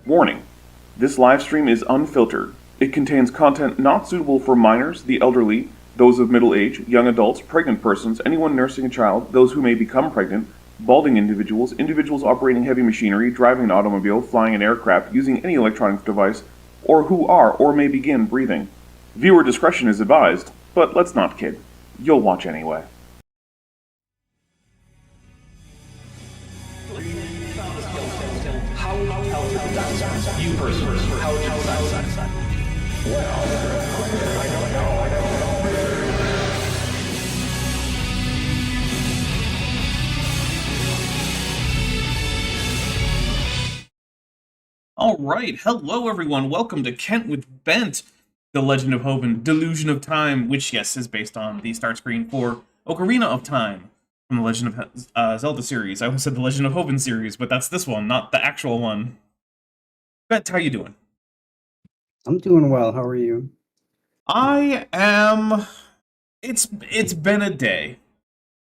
Warning: this live stream is unfiltered. It contains content not suitable for minors, the elderly, those of middle age, young adults, pregnant persons, anyone nursing a child, those who may become pregnant, balding individuals, individuals operating heavy machinery, driving an automobile, flying an aircraft, using any electronic device, or who are or may begin breathing. Viewer discretion is advised, but let's not kid. You'll watch anyway. You first. How would you decide? Well, I don't know. All right, hello everyone. Welcome to Kent with Bent, The Legend of Hovind, Delusion of Time, which, yes, is based on the start screen for Ocarina of Time from the Legend of Zelda series. I almost said the Legend of Hovind series, but that's this one, not the actual one. Bent, how you doing? I'm doing well. How are you? I am... It's been a day.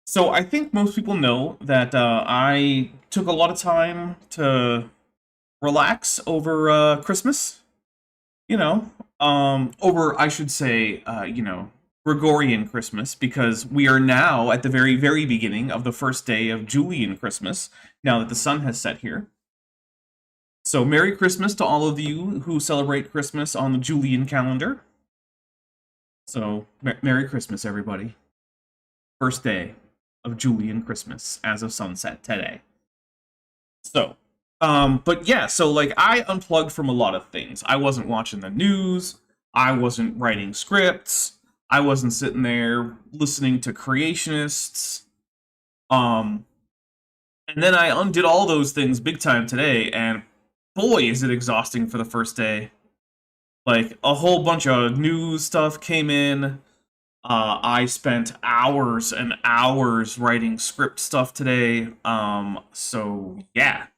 So I think most people know that I took a lot of time to relax over Christmas. Over, I should say, Gregorian Christmas, because we are now at the very, very beginning of the first day of Julian Christmas, now that the sun has set here. So, Merry Christmas to all of you who celebrate Christmas on the Julian calendar. So, Merry Christmas, everybody. First day of Julian Christmas as of sunset today. So, but yeah, so like I unplugged from a lot of things. I wasn't watching the news. I wasn't writing scripts. I wasn't sitting there listening to creationists. And then I undid all those things big time today, and boy, is it exhausting for the first day. Like, a whole bunch of news stuff came in. I spent hours and hours writing script stuff today. So yeah.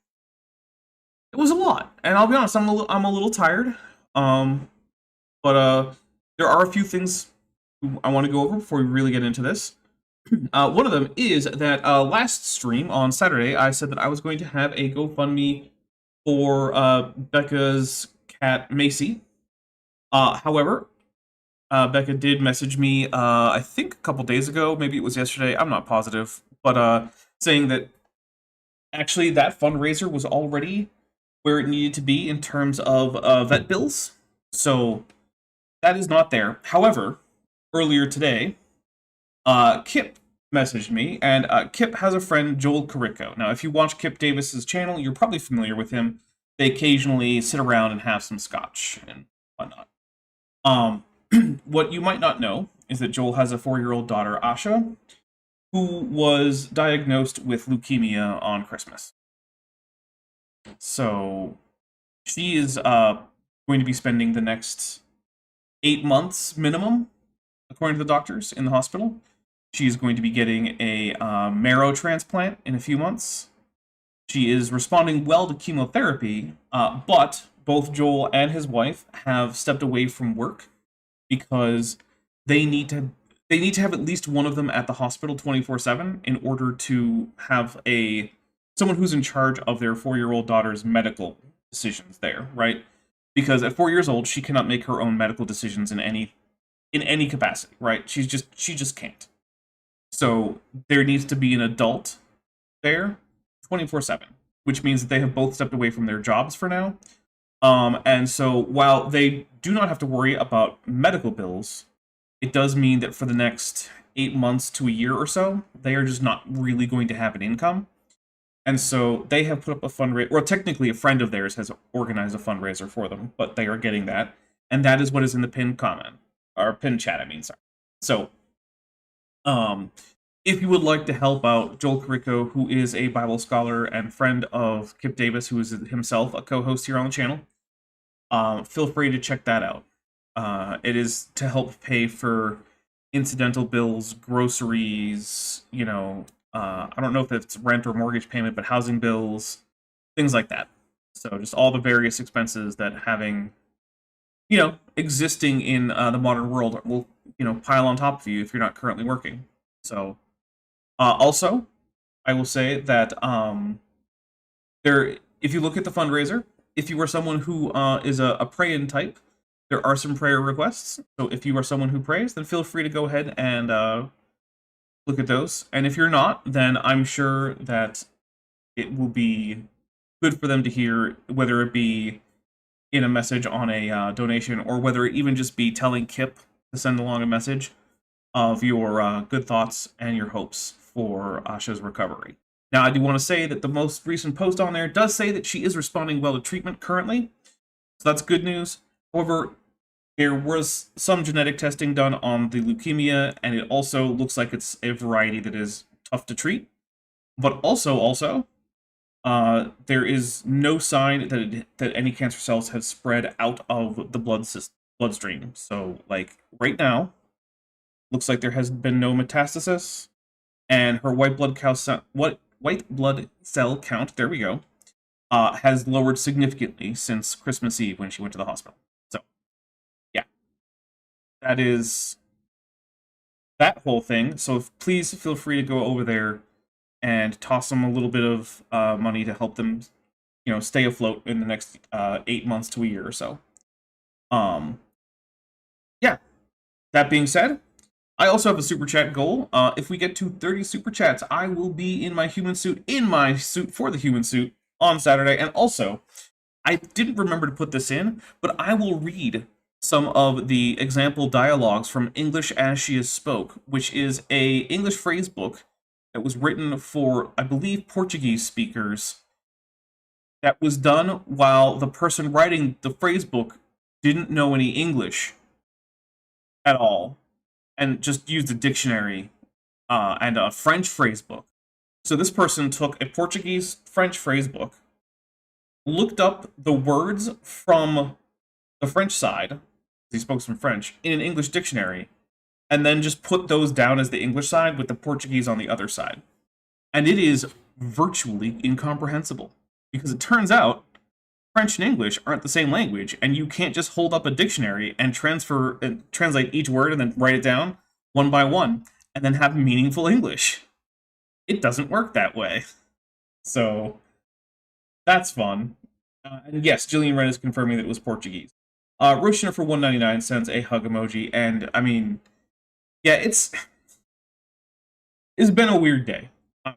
It was a lot, and I'll be honest, I'm a little tired. But there are a few things I want to go over before we really get into this. One of them is that last stream on Saturday, I said that I was going to have a GoFundMe for Becca's cat Macy. However, Becca did message me, I think a couple days ago, maybe it was yesterday, I'm not positive, but saying that actually that fundraiser was already where it needed to be in terms of vet bills. So that is not there. However, earlier today, Kip messaged me, and Kip has a friend, Joel Carrico. Now, if you watch Kip Davis's channel, you're probably familiar with him. They occasionally sit around and have some scotch and whatnot. What you might not know is that Joel has a 4-year-old daughter, Asha, who was diagnosed with leukemia on Christmas. So she is going to be spending the next 8 months minimum, according to the doctors, in the hospital. She is going to be getting a marrow transplant in a few months. She is responding well to chemotherapy, but both Joel and his wife have stepped away from work because they need to have at least one of them at the hospital 24/7 in order to have someone who's in charge of their 4-year-old daughter's medical decisions there, right? Because at 4 years old, she cannot make her own medical decisions in any capacity, right? She just can't. So there needs to be an adult there 24/7, which means that they have both stepped away from their jobs for now. And so while they do not have to worry about medical bills, it does mean that for the next 8 months to a year or so, they are just not really going to have an income. And so they have put up a fundraiser. Well, technically, a friend of theirs has organized a fundraiser for them, but they are getting that. And that is what is in the pinned comment, or pinned chat, sorry. So, if you would like to help out Joel Carrico, who is a Bible scholar and friend of Kip Davis, who is himself a co-host here on the channel, feel free to check that out. It is to help pay for incidental bills, groceries, I don't know if it's rent or mortgage payment, but housing bills, things like that. So just all the various expenses that having, existing in the modern world will, pile on top of you if you're not currently working. So, also, I will say that if you look at the fundraiser, if you are someone who is a praying type, there are some prayer requests. So if you are someone who prays, then feel free to go ahead and look at those. And if you're not, then I'm sure that it will be good for them to hear, whether it be in a message on a donation, or whether it even just be telling Kip to send along a message of your good thoughts and your hopes for Asha's recovery. Now, I do want to say that the most recent post on there does say that she is responding well to treatment currently, so that's good news. However, there was some genetic testing done on the leukemia, and it also looks like it's a variety that is tough to treat. But also, there is no sign that any cancer cells have spread out of the bloodstream. So, like, right now, looks like there has been no metastasis, and her white blood cell count, there we go, has lowered significantly since Christmas Eve when she went to the hospital. So, yeah, that is that whole thing. So please feel free to go over there and toss them a little bit of money to help them, stay afloat in the next 8 months to a year or so. Yeah. That being said, I also have a super chat goal. If we get to 30 super chats, I will be in my suit for the human suit on Saturday. And also, I didn't remember to put this in, but I will read some of the example dialogues from English as She Is Spoke, which is a English phrase book that was written for, I believe, Portuguese speakers. That was done while the person writing the phrase book didn't know any English at all, and just used a dictionary and a French phrase book. So this person took a Portuguese-French phrase book, looked up the words from the French side, he spoke some French, in an English dictionary, and then just put those down as the English side with the Portuguese on the other side. And it is virtually incomprehensible, because it turns out French and English aren't the same language, and you can't just hold up a dictionary and translate each word and then write it down one by one, and then have meaningful English. It doesn't work that way. So, that's fun. And yes, Jillian Wren is confirming that it was Portuguese. Roshina for $1.99 sends a hug emoji, and I mean, yeah, it's been a weird day. I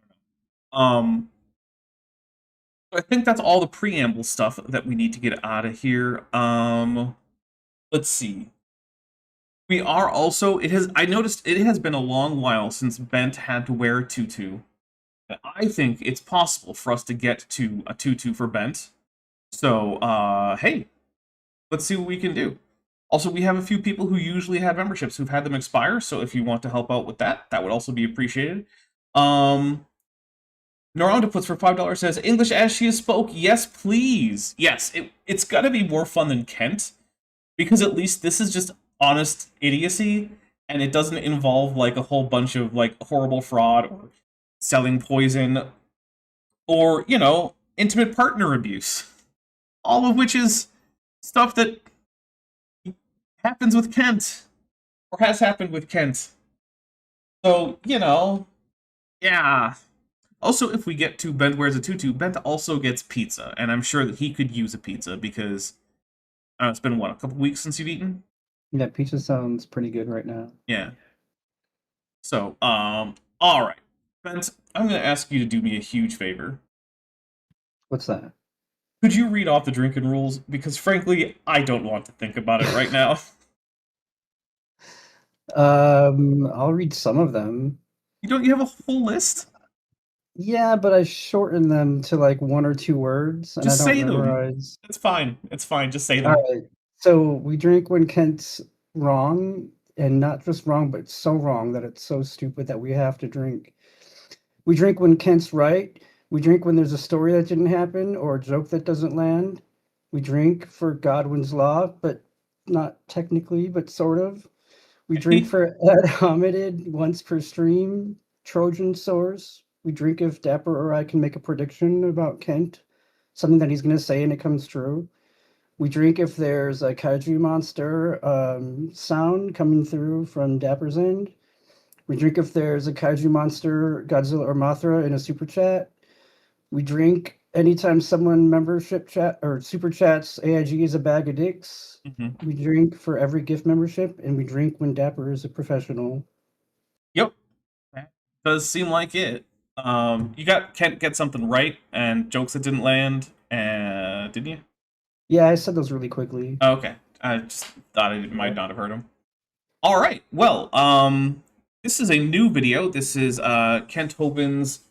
don't know. I think that's all the preamble stuff that we need to get out of here. Let's see. We are also, I noticed it has been a long while since Bent had to wear a tutu. I think it's possible for us to get to a tutu for Bent. So, hey, let's see what we can do. Also, we have a few people who usually have memberships who've had them expire, so if you want to help out with that, that would also be appreciated. Noranda puts for $5 says, English as She Is Spoke, yes please. Yes, it's gotta be more fun than Kent, because at least this is just honest idiocy, and it doesn't involve like a whole bunch of like horrible fraud or selling poison or, intimate partner abuse. All of which is stuff that happens with Kent, or has happened with Kent. So, yeah. Also, if we get to Bent Wears a Tutu, Bent also gets pizza, and I'm sure that he could use a pizza because it's been, a couple weeks since you've eaten? Yeah, pizza sounds pretty good right now. Yeah. So, alright. Bent, I'm going to ask you to do me a huge favor. What's that? Could you read off the drinking rules? Because frankly, I don't want to think about it right now. I'll read some of them. You have a full list? Yeah, but I shorten them to like 1 or 2 words, and Just I don't say memorize. them. It's fine. It's fine. Just say them. All right. So we drink when Kent's wrong, and not just wrong, but so wrong that it's so stupid that we have to drink. We drink when Kent's right. We drink when there's a story that didn't happen or a joke that doesn't land. We drink for Godwin's Law, but not technically, but sort of. We drink for Ad Homidid once per stream. Trojan Source. We drink if Dapper or I can make a prediction about Kent, something that he's going to say and it comes true. We drink if there's a kaiju monster sound coming through from Dapper's end. We drink if there's a kaiju monster, Godzilla or Mothra in a super chat. We drink anytime someone membership chat or super chats, AIG is a bag of dicks. Mm-hmm. We drink for every gift membership, and we drink when Dapper is a professional. Yep. That does seem like it. You can't get something right and jokes that didn't land, didn't you? Yeah, I said those really quickly. Oh, okay. I just thought I might not have heard him. All right. Well, this is a new video. This is Kent Hovind's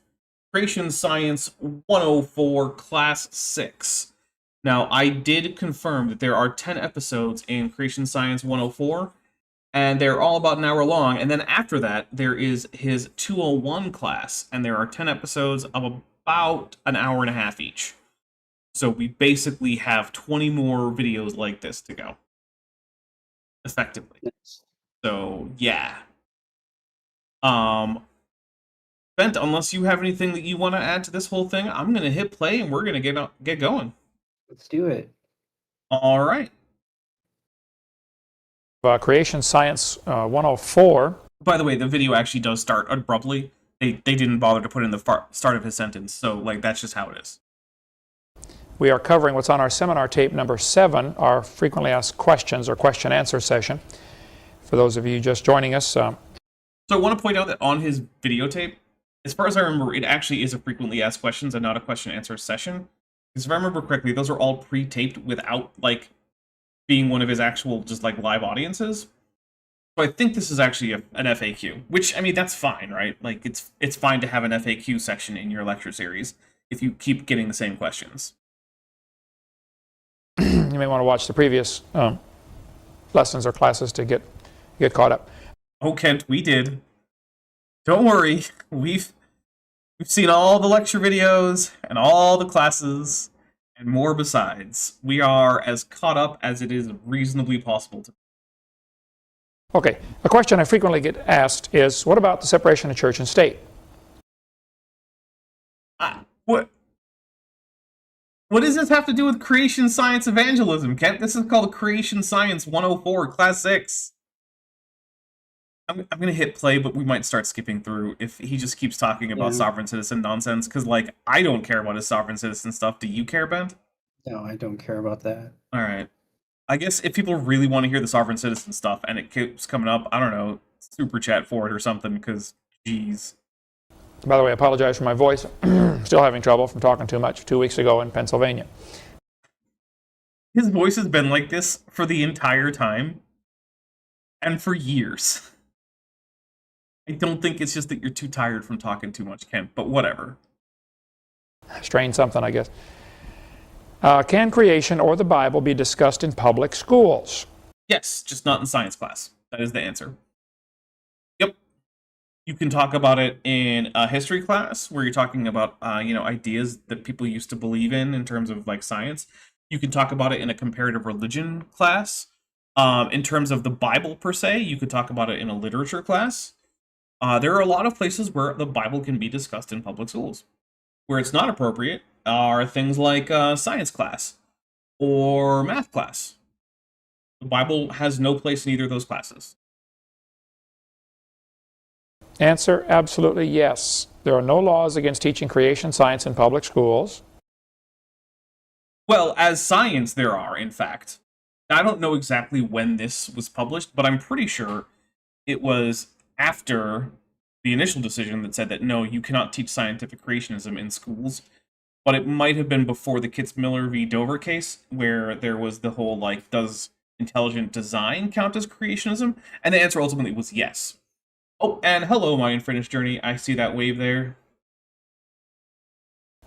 Creation Science 104 Class 6. Now, I did confirm that there are 10 episodes in Creation Science 104, and they're all about an hour long. And then after that, there is his 201 class, and there are 10 episodes of about an hour and a half each. So we basically have 20 more videos like this to go, effectively. Nice. So, yeah. Bent, unless you have anything that you want to add to this whole thing, I'm going to hit play and we're going to get going. Let's do it. All right. Creation Science 104. By the way, the video actually does start abruptly. They didn't bother to put in the start of his sentence, so like that's just how it is. We are covering what's on our seminar tape number 7, our frequently asked questions or question answer session. For those of you just joining us. So I want to point out that on his videotape, as far as I remember, it actually is a frequently asked questions and not a question answer session. Because if I remember correctly, those are all pre-taped without like being one of his actual just like live audiences. So I think this is actually an FAQ, which I mean that's fine, right? Like it's fine to have an FAQ section in your lecture series if you keep getting the same questions. You may want to watch the previous lessons or classes to get caught up. Oh, Kent, we did. Don't worry, we've seen all the lecture videos and all the classes and more besides. We are as caught up as it is reasonably possible to. Okay, a question I frequently get asked is, what about the separation of church and state? What does this have to do with creation science evangelism, Kent? This is called Creation Science 104, Class 6. I'm going to hit play, but we might start skipping through if he just keeps talking about sovereign citizen nonsense, because, like, I don't care about his sovereign citizen stuff. Do you care, Bent? No, I don't care about that. All right. I guess if people really want to hear the sovereign citizen stuff and it keeps coming up, I don't know, super chat for it or something, because, geez. By the way, I apologize for my voice. Still having trouble from talking too much 2 weeks ago in Pennsylvania. His voice has been like this for the entire time and for years. I don't think it's just that you're too tired from talking too much, Kent, but whatever. Strain something, I guess. Can creation or the Bible be discussed in public schools? Yes, just not in science class. That is the answer. Yep. You can talk about it in a history class where you're talking about, ideas that people used to believe in terms of like science. You can talk about it in a comparative religion class. In terms of the Bible per se, you could talk about it in a literature class. There are a lot of places where the Bible can be discussed in public schools. Where it's not appropriate are things like science class or math class. The Bible has no place in either of those classes. Answer, absolutely yes. There are no laws against teaching creation science in public schools. Well, as science there are, in fact. Now, I don't know exactly when this was published, but I'm pretty sure it was after the initial decision that said that no, you cannot teach scientific creationism in schools. But it might have been before the Kitzmiller v. Dover case, where there was the whole, like, does intelligent design count as creationism? And the answer ultimately was yes. Oh, and hello, my Unfinished Journey. I see that wave there.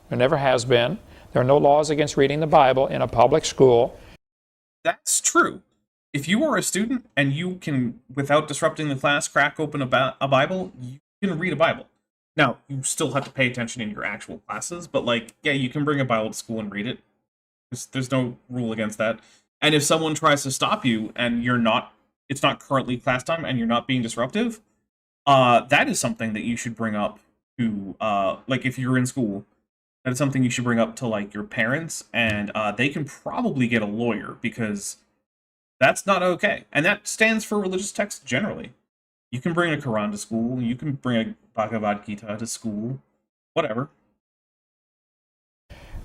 There never has been. There are no laws against reading the Bible in a public school. That's true. If you are a student and you can, without disrupting the class, crack open a Bible, you can read a Bible. Now, you still have to pay attention in your actual classes, but, like, yeah, you can bring a Bible to school and read it. There's no rule against that. And if someone tries to stop you and it's not currently class time and you're not being disruptive, that is something that you should bring up to, like, if you're in school, that is something you should bring up to, like, your parents, and they can probably get a lawyer, because that's not okay. And that stands for religious texts generally. You can bring a Quran to school, you can bring a Bhagavad Gita to school, whatever.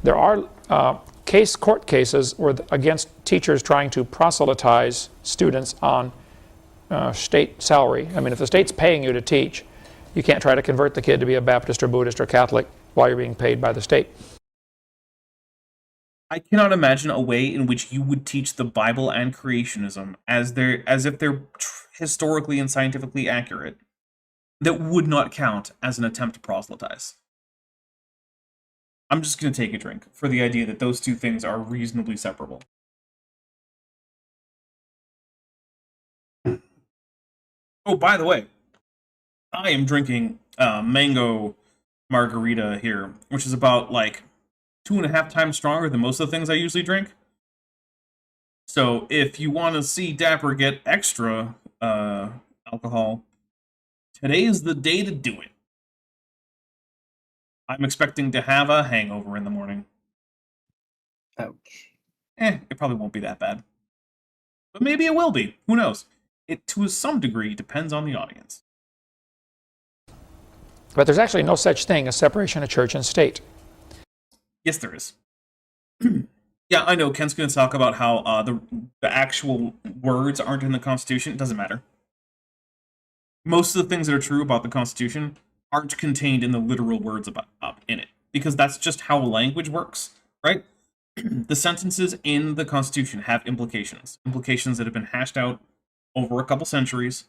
There are court cases against teachers trying to proselytize students on state salary. I mean, if the state's paying you to teach, you can't try to convert the kid to be a Baptist or Buddhist or Catholic while you're being paid by the state. I cannot imagine a way in which you would teach the Bible and creationism as if they're historically and scientifically accurate that would not count as an attempt to proselytize. I'm just going to take a drink for the idea that those two things are reasonably separable. Oh, by the way, I am drinking mango margarita here, which is about like 2.5 times stronger than most of the things I usually drink. So if you want to see Dapper get extra alcohol, today is the day to do it. I'm expecting to have a hangover in the morning. Ouch. It probably won't be that bad. But maybe it will be. Who knows? It, to some degree, depends on the audience. But there's actually no such thing as separation of church and state. Yes, there is. Yeah, I know. Ken's going to talk about how the actual words aren't in the Constitution. It doesn't matter. Most of the things that are true about the Constitution aren't contained in the literal words in it, because that's just how language works, right? The sentences in the Constitution have implications that have been hashed out over a couple centuries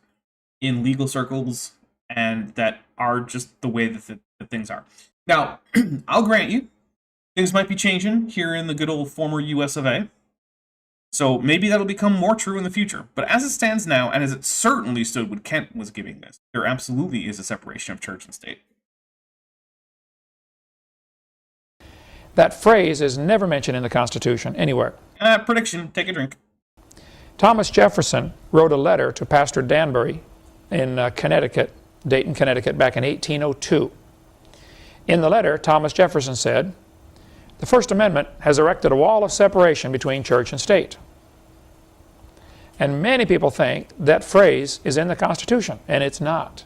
in legal circles, and that are just the way that the things are. Now, I'll grant you, things might be changing here in the good old former US of A. So maybe that'll become more true in the future. But as it stands now, and as it certainly stood when Kent was giving this, there absolutely is a separation of church and state. That phrase is never mentioned in the Constitution anywhere. Prediction, take a drink. Thomas Jefferson wrote a letter to Pastor Danbury in Connecticut, Dayton, Connecticut, back in 1802. In the letter, Thomas Jefferson said, "The First Amendment has erected a wall of separation between church and state." And many people think that phrase is in the Constitution, and it's not.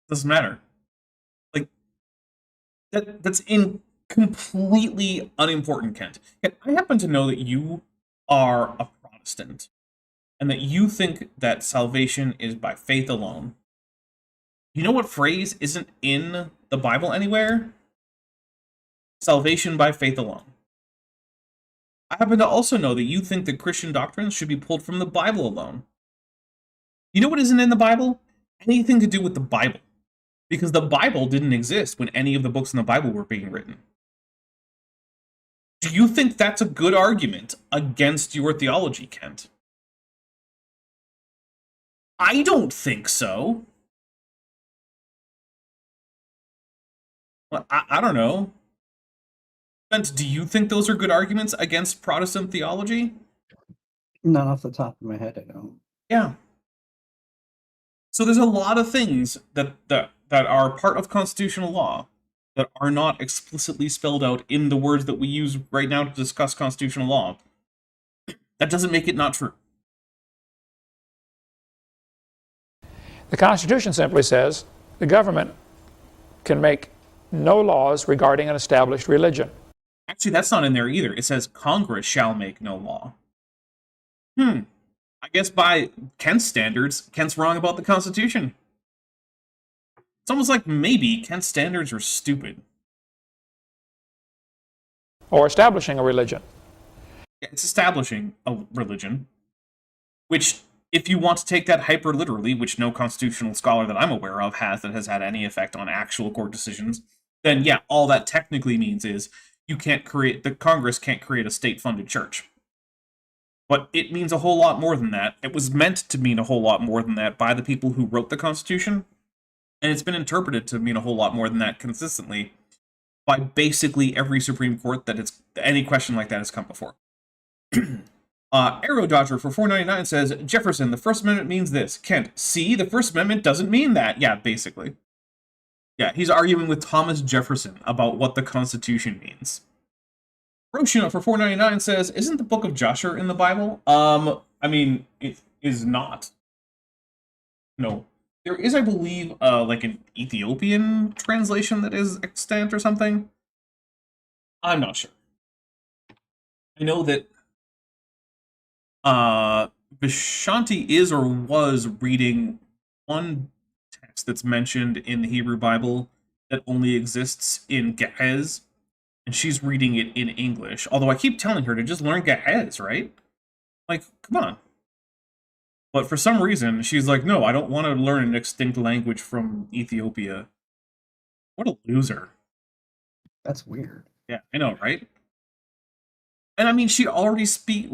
Doesn't matter. Like, that's completely unimportant, Kent. Yet I happen to know that you are a Protestant, and that you think that salvation is by faith alone. You know what phrase isn't in the Bible anywhere? Salvation by faith alone. I happen to also know that you think that Christian doctrines should be pulled from the Bible alone. You know what isn't in the Bible? Anything to do with the Bible. Because the Bible didn't exist when any of the books in the Bible were being written. Do you think that's a good argument against your theology, Kent? I don't think so. Well, I don't know. Kent, do you think those are good arguments against Protestant theology? Not off the top of my head, I don't. Yeah. So there's a lot of things that are part of constitutional law that are not explicitly spelled out in the words that we use right now to discuss constitutional law. That doesn't make it not true. The Constitution simply says the government can make no laws regarding an established religion. Actually, that's not in there either. It says Congress shall make no law. I guess by Kent's standards, Kent's wrong about the Constitution. It's almost like maybe Kent's standards are stupid. Or establishing a religion. It's establishing a religion, which, if you want to take that hyper literally, which no constitutional scholar that I'm aware of has that has had any effect on actual court decisions, then yeah, all that technically means is the Congress can't create a state-funded church. But it means a whole lot more than that. It was meant to mean a whole lot more than that by the people who wrote the Constitution, and it's been interpreted to mean a whole lot more than that consistently by basically every Supreme Court that any question like that has come before. Arrow Dodger for $4.99 says, Jefferson, the First Amendment means this. Kent, see, the First Amendment doesn't mean that. Yeah, basically. Yeah, he's arguing with Thomas Jefferson about what the Constitution means. Roshina for $4.99 says, isn't the book of Joshua in the Bible? I mean, it is not. No. There is, I believe, like an Ethiopian translation that is extant or something. I'm not sure. I know that Vishanti is or was reading one text that's mentioned in the Hebrew Bible that only exists in Ge'ez, and she's reading it in English. Although I keep telling her to just learn Ge'ez, right? Like, come on. But for some reason, she's like, no, I don't want to learn an extinct language from Ethiopia. What a loser. That's weird. Yeah, I know, right? And I mean, she already she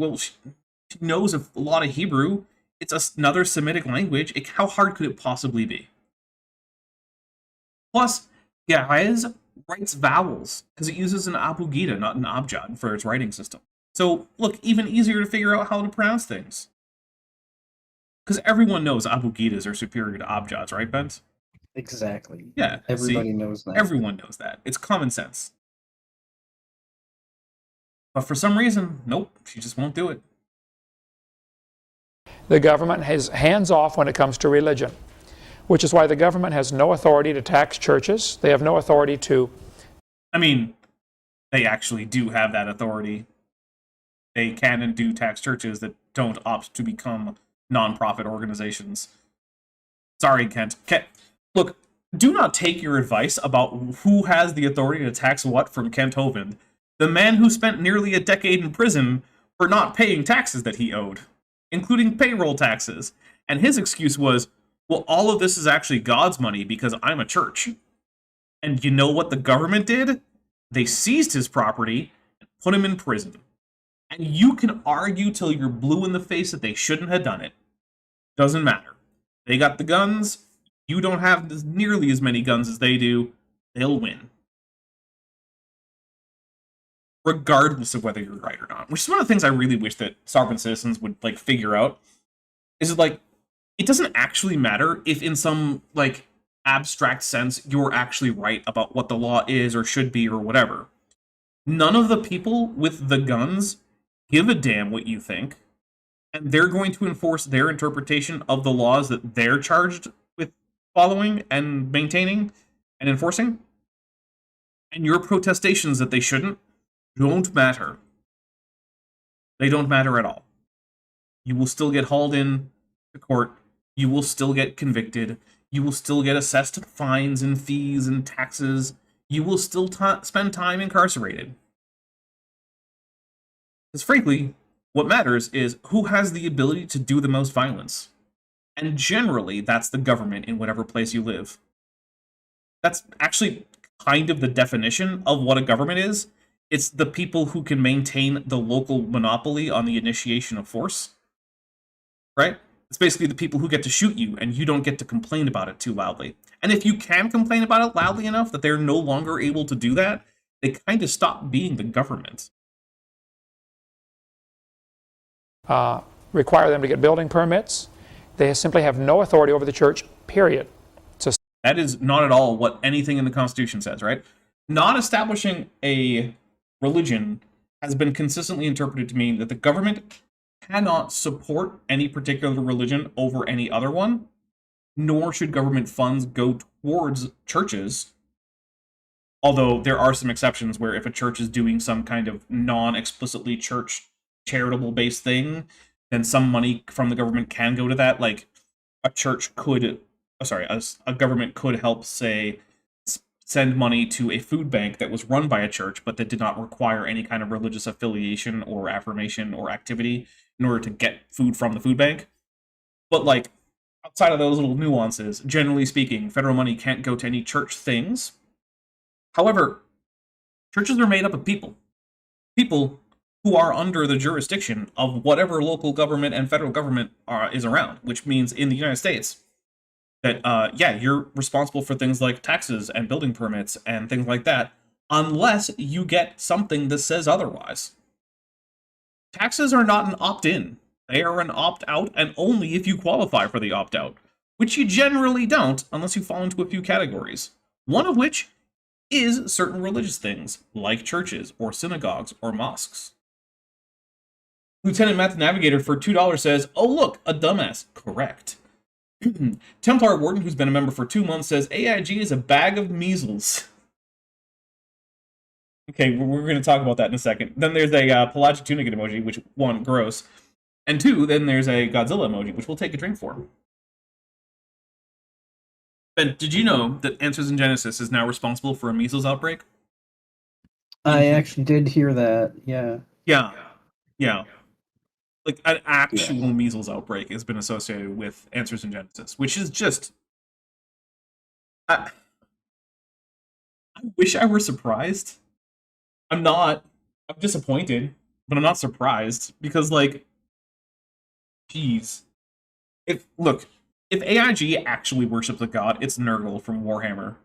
knows a lot of Hebrew. It's another Semitic language. How hard could it possibly be? Plus, Ge'ez writes vowels because it uses an abugida, not an abjad, for its writing system. So, look, even easier to figure out how to pronounce things. Because everyone knows abugidas are superior to abjads, right, Bent? Exactly. Yeah. Everybody knows that. Everyone knows that. It's common sense. But for some reason, nope, she just won't do it. The government is hands-off when it comes to religion, which is why the government has no authority to tax churches. They have no authority to... I mean, they actually do have that authority. They can and do tax churches that don't opt to become non-profit organizations. Sorry, Kent. Look, do not take your advice about who has the authority to tax what from Kent Hovind, the man who spent nearly a decade in prison for not paying taxes that he owed, including payroll taxes. And his excuse was, well, all of this is actually God's money because I'm a church. And you know what the government did? They seized his property and put him in prison. And you can argue till you're blue in the face that they shouldn't have done it. Doesn't matter. They got the guns. You don't have nearly as many guns as they do. They'll win. Regardless of whether you're right or not. Which is one of the things I really wish that sovereign citizens would figure out. Is it doesn't actually matter if in some abstract sense you're actually right about what the law is or should be or whatever. None of the people with the guns give a damn what you think, and they're going to enforce their interpretation of the laws that they're charged with following and maintaining and enforcing. And your protestations that they shouldn't don't matter. They don't matter at all. You will still get hauled in to court. You will still get convicted. You will still get assessed fines and fees and taxes. You will still spend time incarcerated. Because frankly, what matters is who has the ability to do the most violence. And generally, that's the government in whatever place you live. That's actually kind of the definition of what a government is. It's the people who can maintain the local monopoly on the initiation of force. Right? It's basically the people who get to shoot you, and you don't get to complain about it too loudly. And if you can complain about it loudly enough that they're no longer able to do that, they kind of stop being the government. require them to get building permits. They simply have no authority over the church, period. That is not at all what anything in the Constitution says, right? Not establishing a religion has been consistently interpreted to mean that the government cannot support any particular religion over any other one, nor should government funds go towards churches. Although there are some exceptions where if a church is doing some kind of non-explicitly church charitable-based thing, then some money from the government can go to that. Like a church could, a government could help, say, send money to a food bank that was run by a church, but that did not require any kind of religious affiliation or affirmation or activity in order to get food from the food bank. But like outside of those little nuances, generally speaking, federal money can't go to any church things. However, churches are made up of people. People who are under the jurisdiction of whatever local government and federal government is around, which means in the United States, that, you're responsible for things like taxes and building permits and things like that, unless you get something that says otherwise. Taxes are not an opt-in. They are an opt-out, and only if you qualify for the opt-out, which you generally don't unless you fall into a few categories, one of which is certain religious things, like churches or synagogues or mosques. Lieutenant Matt the Navigator for $2 says, "Oh look, a dumbass." Correct. Templar Warden, who's been a member for 2 months, says AIG is a bag of measles. Okay, we're going to talk about that in a second. Then there's a pelagic tunic emoji, which, 1, gross. And 2, then there's a Godzilla emoji, which we'll take a drink for. Ben, did you know that Answers in Genesis is now responsible for a measles outbreak? I actually did hear that. Yeah. Yeah. Yeah. Like, an actual measles outbreak has been associated with Answers in Genesis, which is just... I wish I were surprised. I'm not. I'm disappointed, but I'm not surprised because, like, jeez. If AIG actually worships a god, it's Nurgle from Warhammer,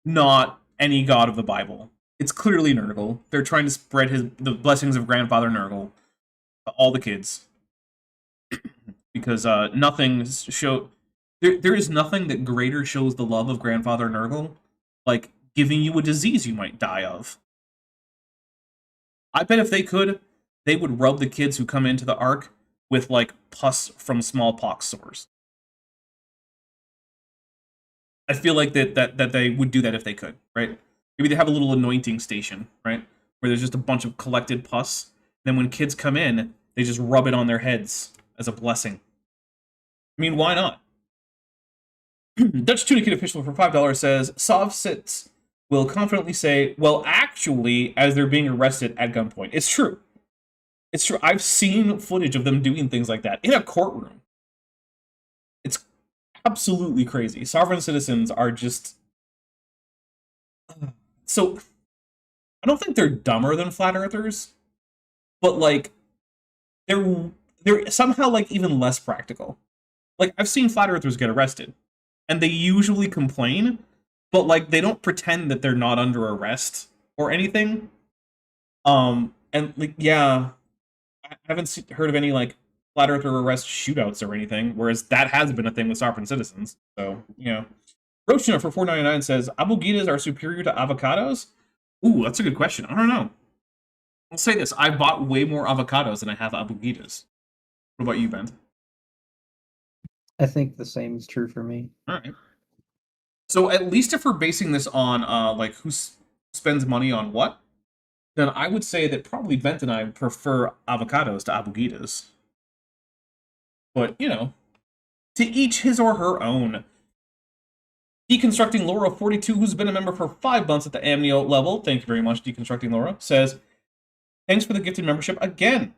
not any god of the Bible. It's clearly Nurgle. They're trying to spread the blessings of Grandfather Nurgle to all the kids because nothing there is nothing that greater shows the love of Grandfather Nurgle, like giving you a disease you might die of. I bet if they could, they would rub the kids who come into the Ark with, like, pus from smallpox sores. I feel like that they would do that if they could, right? Maybe they have a little anointing station, right? Where there's just a bunch of collected pus. Then when kids come in, they just rub it on their heads as a blessing. I mean, why not? Dutch Tuna Kid Official for $5 says, Sovsits will confidently say, well, actually, as they're being arrested at gunpoint. It's true. It's true. I've seen footage of them doing things like that in a courtroom. It's absolutely crazy. Sovereign citizens are just... So, I don't think they're dumber than flat earthers, but, like, they're somehow, like, even less practical. Like, I've seen flat earthers get arrested, and they usually complain, but, like, they don't pretend that they're not under arrest or anything. And, like, yeah, I haven't heard of any, like, flat earther arrest shootouts or anything, whereas that has been a thing with sovereign citizens. So, you know. Roachina for $4.99 says, Abugitas are superior to avocados? Ooh, that's a good question. I don't know. I'll say this. I bought way more avocados than I have abugitas. What about you, Ben? I think the same is true for me. All right. So at least if we're basing this on, like, who spends money on what, then I would say that probably Bent and I prefer avocados to abugitas. But, you know, to each his or her own. Deconstructing Laura 42, who's been a member for 5 months at the Amnio level, thank you very much, Deconstructing Laura, says, thanks for the gifted membership again.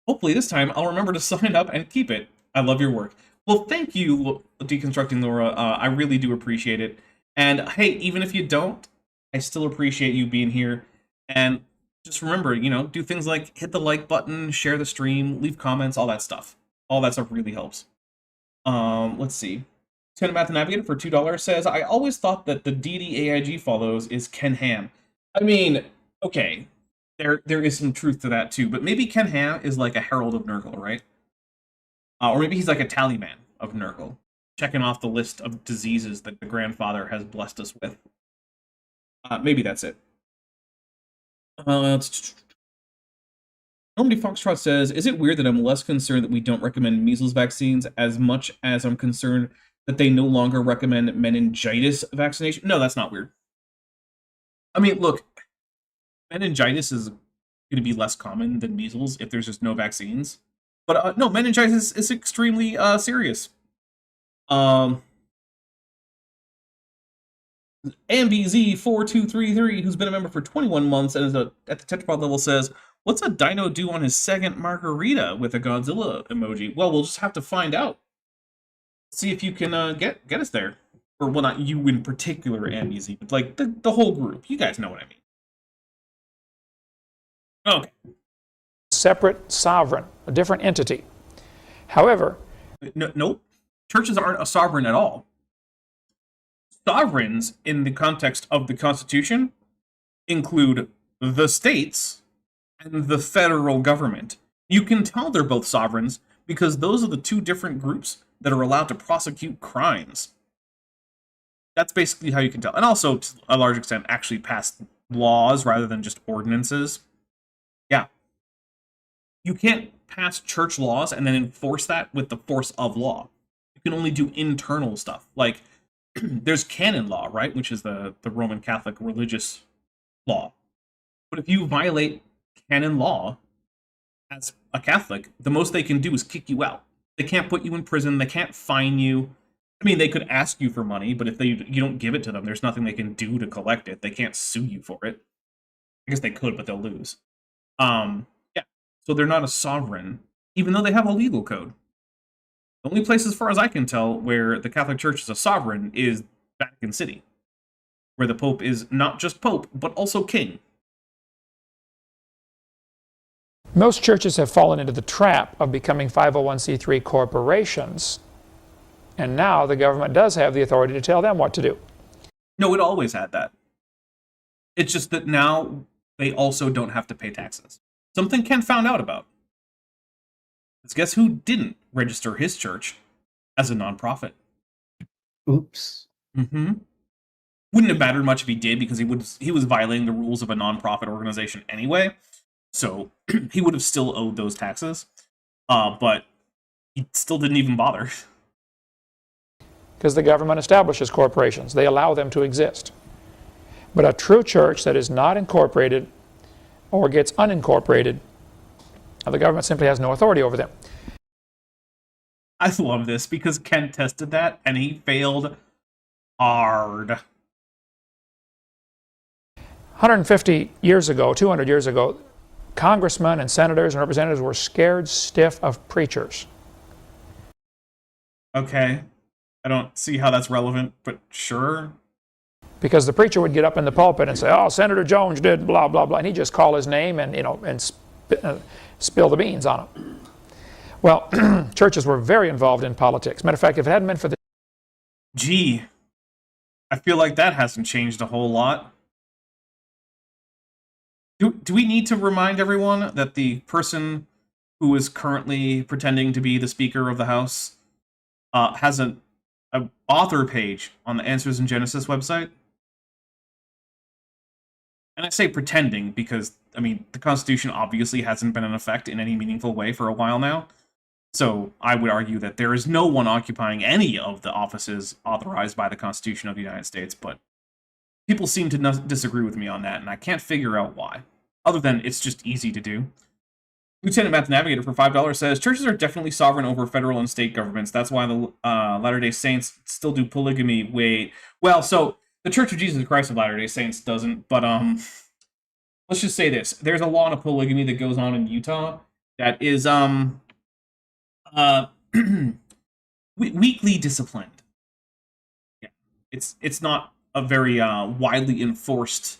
Hopefully this time I'll remember to sign up and keep it. I love your work. Well, thank you, Deconstructing Laura. I really do appreciate it. And hey, even if you don't, I still appreciate you being here. And just remember, you know, do things like hit the like button, share the stream, leave comments, all that stuff. All that stuff really helps. Let's see. Math Navigator for $2 says, I always thought that the deity AIG follows is Ken Ham. I mean, okay, there is some truth to that too, but maybe Ken Ham is like a herald of Nurgle, right? Or maybe he's like a tallyman of Nurgle, checking off the list of diseases that the grandfather has blessed us with. Maybe that's it. Nobody Foxtrot says, is it weird that I'm less concerned that we don't recommend measles vaccines as much as I'm concerned that they no longer recommend meningitis vaccination? No, that's not weird. I mean, look, meningitis is going to be less common than measles if there's just no vaccines. But no, meningitis is extremely serious. AMBZ4233, who's been a member for 21 months and is at the tetrapod level, says, what's a dino do on his second margarita with a Godzilla emoji? Well, we'll just have to find out. See if you can get us there. Or, well, not you in particular, AMBZ, but like the whole group. You guys know what I mean. Okay. Separate sovereign, a different entity. However, Nope. Churches aren't a sovereign at all. Sovereigns, in the context of the Constitution, include the states and the federal government. You can tell they're both sovereigns because those are the two different groups that are allowed to prosecute crimes. That's basically how you can tell. And also, to a large extent, actually pass laws rather than just ordinances. Yeah. You can't pass church laws and then enforce that with the force of law. You can only do internal stuff. Like, there's canon law, right? Which is the Roman Catholic religious law. But if you violate canon law as a Catholic, the most they can do is kick you out. They can't put you in prison. They can't fine you. I mean, they could ask you for money, but if you don't give it to them, there's nothing they can do to collect it. They can't sue you for it. I guess they could, but they'll lose. Yeah. So they're not a sovereign, even though they have a legal code. The only place, as far as I can tell, where the Catholic Church is a sovereign is Vatican City, where the Pope is not just Pope, but also King. Most churches have fallen into the trap of becoming 501c3 corporations, and now the government does have the authority to tell them what to do. No, it always had that. It's just that now they also don't have to pay taxes. Something Ken found out about. Let's guess who didn't register his church as a nonprofit? Oops. Mm-hmm. Wouldn't have mattered much if he did, because he was violating the rules of a nonprofit organization anyway. So he would have still owed those taxes. But he still didn't even bother. Because the government establishes corporations. They allow them to exist. But a true church that is not incorporated or gets unincorporated, the government simply has no authority over them. I love this because Ken tested that and he failed hard. 150 years ago, 200 years ago, congressmen and senators and representatives were scared stiff of preachers. Okay. I don't see how that's relevant, but sure. Because the preacher would get up in the pulpit and say, "Oh, Senator Jones did blah blah blah," and he'd just call his name and spill the beans on him. Well, churches were very involved in politics. Matter of fact, if it hadn't been for the Gee, I feel like that hasn't changed a whole lot. Do we need to remind everyone that the person who is currently pretending to be the Speaker of the House has an author page on the Answers in Genesis website? And I say pretending because, I mean, the Constitution obviously hasn't been in effect in any meaningful way for a while now. So I would argue that there is no one occupying any of the offices authorized by the Constitution of the United States, but people seem to disagree with me on that, and I can't figure out why. Other than it's just easy to do. Lieutenant Math Navigator for $5 says, churches are definitely sovereign over federal and state governments. That's why the Latter-day Saints still do polygamy. Wait. Well, so the Church of Jesus Christ of Latter-day Saints doesn't, but let's just say this. There's a law of polygamy that goes on in Utah that is weakly disciplined. Yeah. It's not a very widely enforced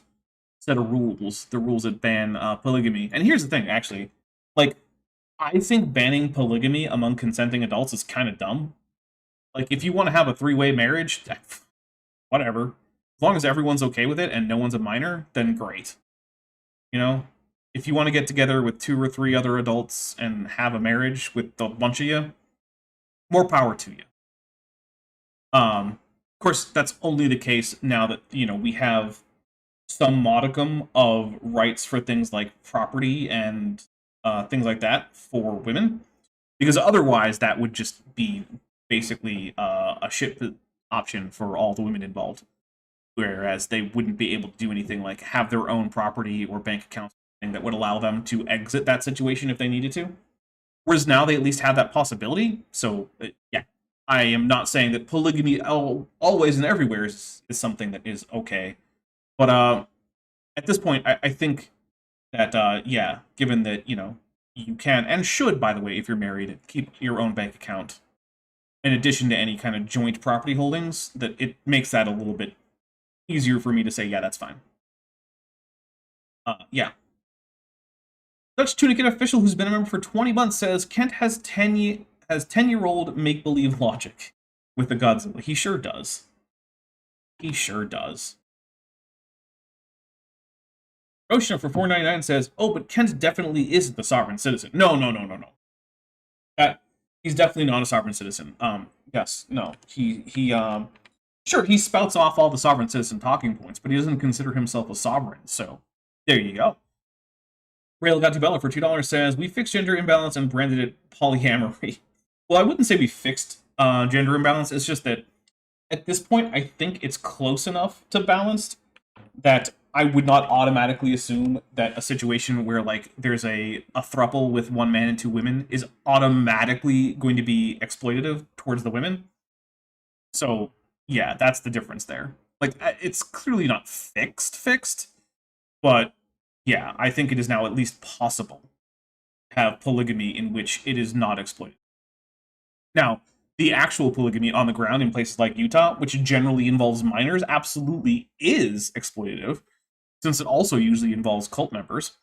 set of rules, the rules that ban polygamy. And here's the thing, actually. Like, I think banning polygamy among consenting adults is kind of dumb. Like, if you want to have a three-way marriage, whatever. As long as everyone's okay with it and no one's a minor, then great. You know? If you want to get together with 2 or 3 other adults and have a marriage with a bunch of you, more power to you. Of course, that's only the case now that, you know, we have some modicum of rights for things like property and things like that for women, because otherwise that would just be basically a shit option for all the women involved, whereas they wouldn't be able to do anything like have their own property or bank accounts that would allow them to exit that situation if they needed to, whereas now they at least have that possibility. So yeah, I am not saying that polygamy always and everywhere is something that is okay, but at this point I think that, yeah, given that, you know, you can, and should, by the way, if you're married, keep your own bank account, in addition to any kind of joint property holdings, that it makes that a little bit easier for me to say, yeah, that's fine. Yeah. Dutch Tunicate official who's been a member for 20 months says, Kent has 10-year-old make-believe logic with the Godzilla. He sure does. He sure does. Ocean for $4.99 says, "Oh, but Kent definitely isn't the sovereign citizen." No. He's definitely not a sovereign citizen. Yes, no. Sure, he spouts off all the sovereign citizen talking points, but he doesn't consider himself a sovereign. So there you go. Rail Gatubella for $2 says, "We fixed gender imbalance and branded it polyamory." Well, I wouldn't say we fixed gender imbalance. It's just that at this point, I think it's close enough to balanced that I would not automatically assume that a situation where like there's a throuple with one man and two women is automatically going to be exploitative towards the women. So yeah, that's the difference there. Like it's clearly not fixed, but yeah, I think it is now at least possible to have polygamy in which it is not exploited. Now, the actual polygamy on the ground in places like Utah, which generally involves minors, absolutely is exploitative, since it also usually involves cult members.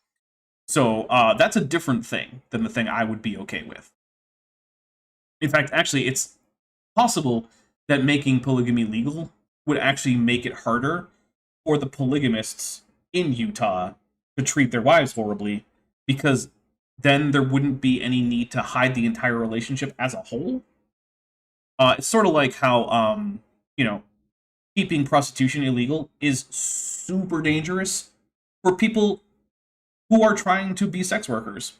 So that's a different thing than the thing I would be okay with. In fact, actually, it's possible that making polygamy legal would actually make it harder for the polygamists in Utah to treat their wives horribly, because then there wouldn't be any need to hide the entire relationship as a whole. It's sort of like how, keeping prostitution illegal is super dangerous for people who are trying to be sex workers.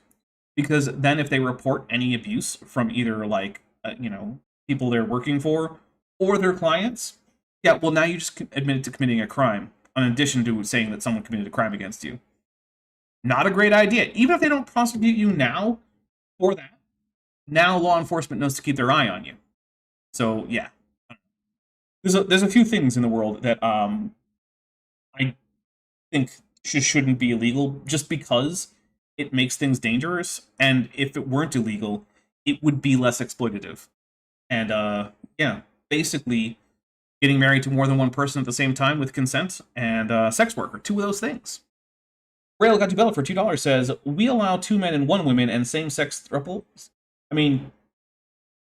Because then if they report any abuse from either, people they're working for or their clients, yeah, well, now you just admitted to committing a crime, in addition to saying that someone committed a crime against you. Not a great idea. Even if they don't prosecute you now for that, now law enforcement knows to keep their eye on you. So, yeah. There's a few things in the world that I think shouldn't be illegal just because it makes things dangerous, and if it weren't illegal, it would be less exploitative. And, basically getting married to more than one person at the same time with consent and sex work are two of those things. Rail Got You Bella for $2 says, we allow 2 men and 1 woman and same-sex thruples. I mean,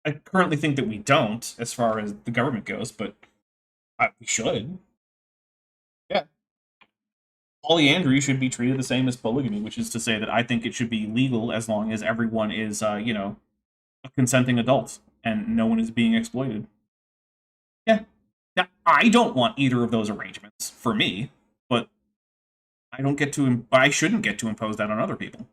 I currently think that we don't, as far as the government goes, but we should. Yeah. Polyandry should be treated the same as polygamy, which is to say that I think it should be legal as long as everyone is, a consenting adult and no one is being exploited. Yeah. Now, I don't want either of those arrangements for me, but I shouldn't get to impose that on other people.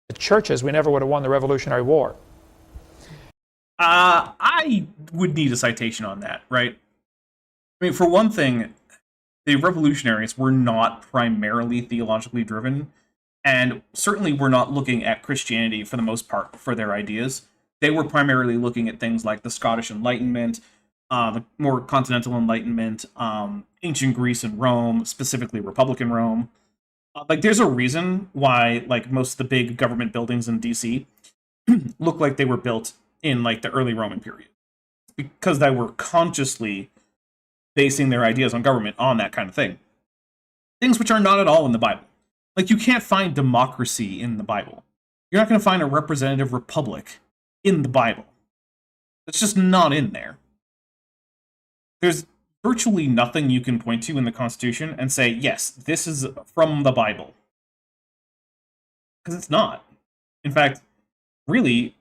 The churches, we never would have won the Revolutionary War. I would need a citation on that, right? I mean, for one thing, the revolutionaries were not primarily theologically driven, and certainly were not looking at Christianity for the most part for their ideas. They were primarily looking at things like the Scottish Enlightenment, the more continental Enlightenment, ancient Greece and Rome, specifically Republican Rome. There's a reason why, most of the big government buildings in DC look like they were built in, the early Roman period. Because they were consciously basing their ideas on government on that kind of thing. Things which are not at all in the Bible. You can't find democracy in the Bible. You're not going to find a representative republic in the Bible. It's just not in there. There's virtually nothing you can point to in the Constitution and say, yes, this is from the Bible. Because it's not. In fact, really,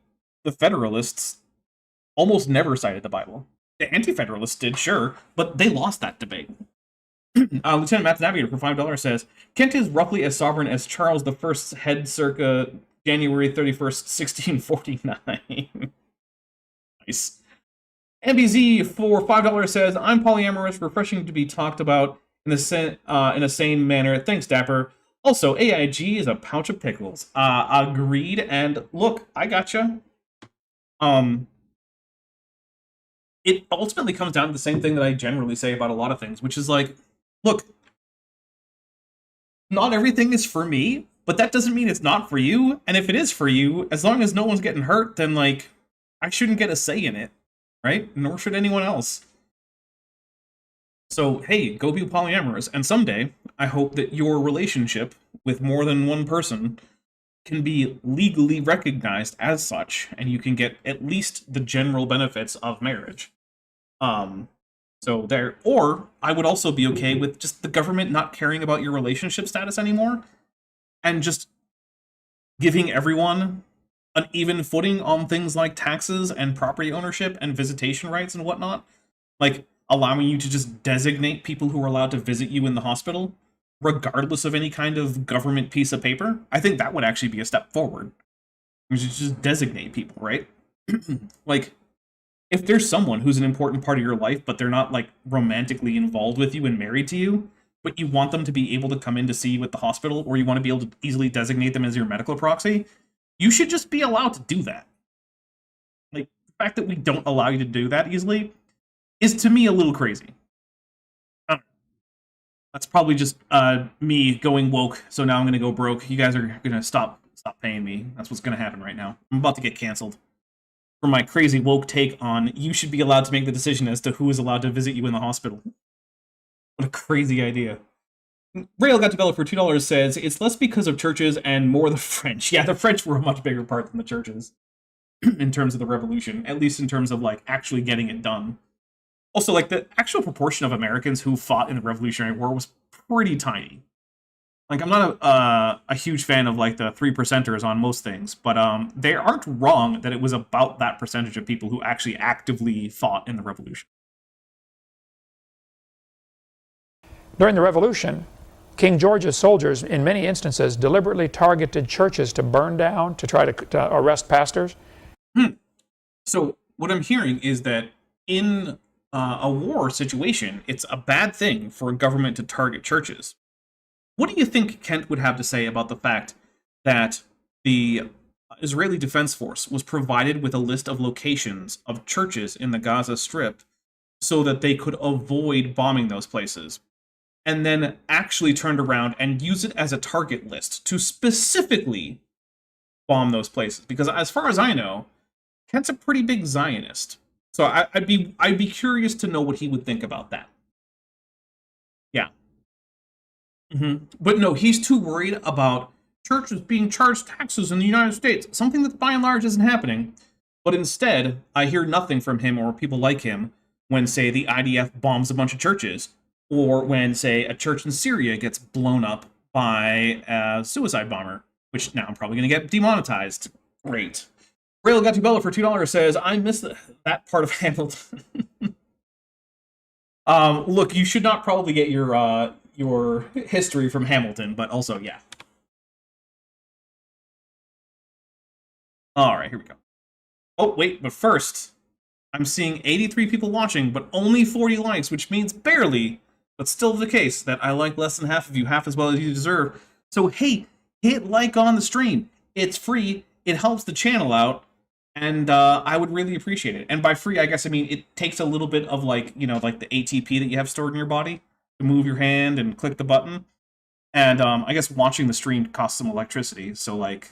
the Federalists almost never cited the Bible. The Anti-Federalists did, sure, but they lost that debate. Lieutenant Matt the Navigator for $5 says, Kent is roughly as sovereign as Charles I's head circa January 31st, 1649. Nice. MBZ for $5 says, I'm polyamorous, refreshing to be talked about in a sane manner. Thanks, Dapper. Also, AIG is a pouch of pickles. Agreed, and look, I gotcha. It ultimately comes down to the same thing that I generally say about a lot of things, which is look, not everything is for me, but that doesn't mean it's not for you, and if it is for you, as long as no one's getting hurt, then, I shouldn't get a say in it. Right? Nor should anyone else. So, hey, go be polyamorous. And someday, I hope that your relationship with more than one person can be legally recognized as such, and you can get at least the general benefits of marriage. Or I would also be okay with just the government not caring about your relationship status anymore, and just giving everyone an even footing on things like taxes and property ownership and visitation rights and whatnot. Allowing you to just designate people who are allowed to visit you in the hospital, regardless of any kind of government piece of paper. I think that would actually be a step forward. You should just designate people, right? if there's someone who's an important part of your life, but they're not like romantically involved with you and married to you, but you want them to be able to come in to see you at the hospital, or you want to be able to easily designate them as your medical proxy, you should just be allowed to do that. Like, the fact that we don't allow you to do that easily is, to me, a little crazy. I don't know. That's probably just me going woke, so now I'm going to go broke. You guys are going to stop paying me. That's what's going to happen right now. I'm about to get canceled for my crazy woke take on you should be allowed to make the decision as to who is allowed to visit you in the hospital. What a crazy idea. Rail got developed for $2 says, it's less because of churches and more the French. Yeah, the French were a much bigger part than the churches in terms of the revolution, at least in terms of like actually getting it done. Also, like the actual proportion of Americans who fought in the Revolutionary War was pretty tiny. Like, I'm not a huge fan of like the 3%ers on most things, but they aren't wrong that it was about that percentage of people who actually actively fought in the revolution. During the Revolution, King George's soldiers, in many instances, deliberately targeted churches to burn down, to try to arrest pastors. So what I'm hearing is that in a war situation, it's a bad thing for a government to target churches. What do you think Kent would have to say about the fact that the Israeli Defense Force was provided with a list of locations of churches in the Gaza Strip so that they could avoid bombing those places, and then actually turned around and used it as a target list to specifically bomb those places? Because as far as I know, Kent's a pretty big Zionist. So I'd be curious to know what he would think about that. Yeah. But no, he's too worried about churches being charged taxes in the United States, something that by and large isn't happening. But instead, I hear nothing from him or people like him when, say, the IDF bombs a bunch of churches, or when, say, a church in Syria gets blown up by a suicide bomber, which now I'm probably going to get demonetized. Great. Rail got to Bella for $2 says, I missed that part of Hamilton. Look, you should not probably get your history from Hamilton, but also, yeah. All right, here we go. Oh, wait, but first, I'm seeing 83 people watching, but only 40 likes, which means barely, but still the case that I like less than half of you, half as well as you deserve. So, hey, hit like on the stream. It's free. It helps the channel out, and I would really appreciate it. And by free, I guess I mean it takes a little bit of like, you know, like the ATP that you have stored in your body to move your hand and click the button. And I guess watching the stream costs some electricity, so like...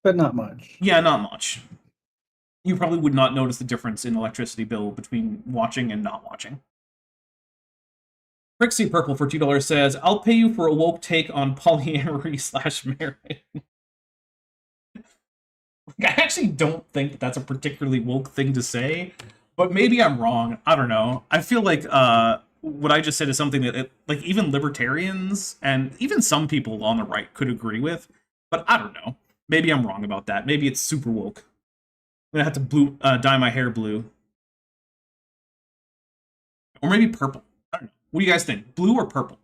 But not much. Yeah, not much. You probably would not notice the difference in electricity bill between watching and not watching. Rixie Purple for $2 says, I'll pay you for a woke take on polyamory / marriage. I actually don't think that's a particularly woke thing to say, but maybe I'm wrong. I don't know. I feel like what I just said is something that like even libertarians and even some people on the right could agree with, but I don't know. Maybe I'm wrong about that. Maybe it's super woke. I'm gonna have to dye my hair blue, or maybe purple. I don't know. What do you guys think? Blue or purple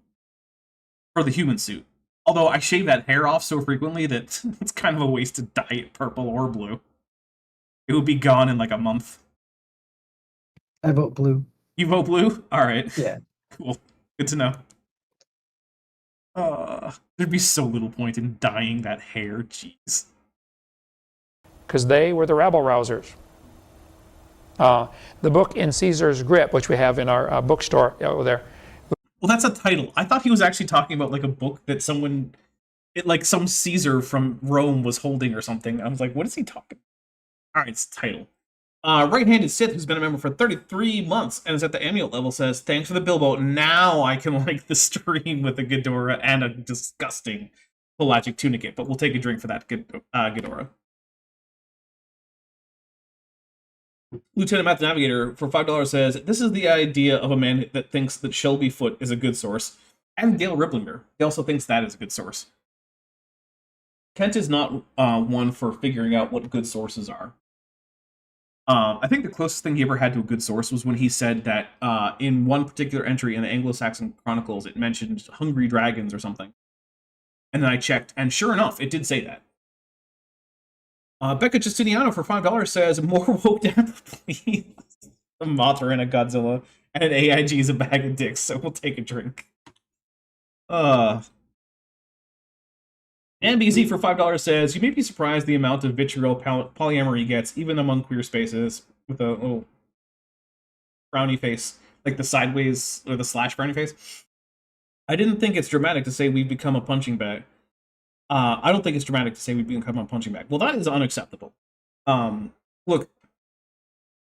for the human suit? Although I shave that hair off so frequently that it's kind of a waste to dye it purple or blue. It would be gone in like a month. I vote blue. You vote blue? All right. Yeah. Cool. Good to know. There'd be so little point in dyeing that hair. Jeez. Because they were the rabble-rousers. The book In Caesar's Grip, which we have in our bookstore over there. Well, that's a title. I thought he was actually talking about like a book that someone, like some Caesar from Rome was holding or something. I was like, what is he talking about? All right, it's the title. Right-handed Sith, who's been a member for 33 months and is at the annual level, says, thanks for the Bilbo. Now I can like the stream with a Ghidorah and a disgusting pelagic tunicate. But we'll take a drink for that, Ghidorah. Lieutenant Matt the Navigator for $5 says, this is the idea of a man that thinks that Shelby Foote is a good source. And Gail Riplinger. He also thinks that is a good source. Kent is not one for figuring out what good sources are. I think the closest thing he ever had to a good source was when he said that in one particular entry in the Anglo-Saxon Chronicles, it mentioned hungry dragons or something. And then I checked, and sure enough, it did say that. Becca Justiniano for $5 says, more woke down, please. A Mothra and a Godzilla, and an AIG is a bag of dicks, so we'll take a drink. NBZ for $5 says, you may be surprised the amount of vitriol polyamory gets, even among queer spaces, with a little frowny face, like the sideways, or the slash frowny face. I didn't think it's dramatic to say we've become a punching bag. I don't think it's dramatic to say we've become a punching bag. Well, that is unacceptable. Look,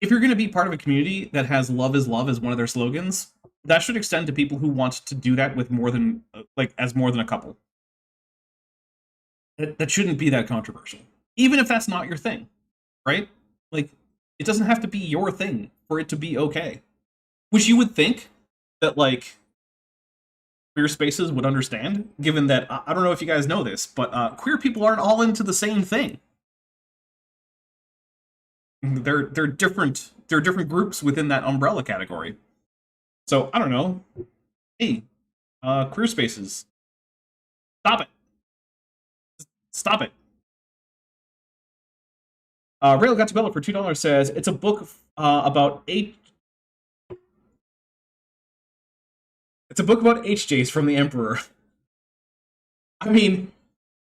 if you're going to be part of a community that has love is love as one of their slogans, that should extend to people who want to do that with more than, as more than a couple. That shouldn't be that controversial. Even if that's not your thing, right? Like, it doesn't have to be your thing for it to be okay. Which you would think that, like, queer spaces would understand, given that, I don't know if you guys know this, but queer people aren't all into the same thing. They're different groups within that umbrella category. So, I don't know. Hey, queer spaces. Stop it. Stop it. Rail Got to Bella for $2 says, it's a book about It's a book about HJs from the Emperor. I mean,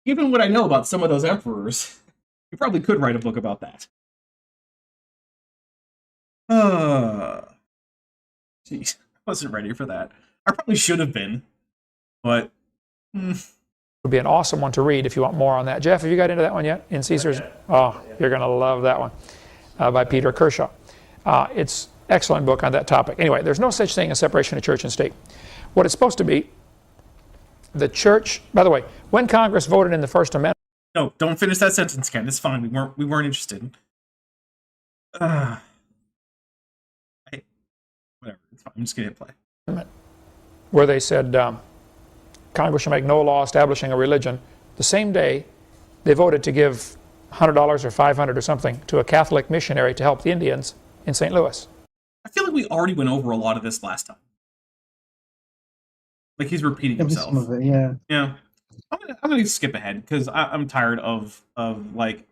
given what I know about some of those emperors, you probably could write a book about that. Jeez, I wasn't ready for that. I probably should have been, but... Would be an awesome one to read if you want more on that. Jeff, have you got into that one yet? In Caesar's? Oh, you're going to love that one by Peter Kershaw. It's an excellent book on that topic. Anyway, there's no such thing as separation of church and state. What it's supposed to be, the church, by the way, when Congress voted in the First Amendment. No, don't finish that sentence, Ken. It's fine. We weren't interested. Whatever. It's fine. I'm just going to hit play. Where they said Congress shall make no law establishing a religion. The same day, they voted to give $100 or $500 or something to a Catholic missionary to help the Indians in St. Louis. I feel like we already went over a lot of this last time. Like he's repeating himself. Some of it, yeah. Yeah. I'm gonna skip ahead because I'm tired of like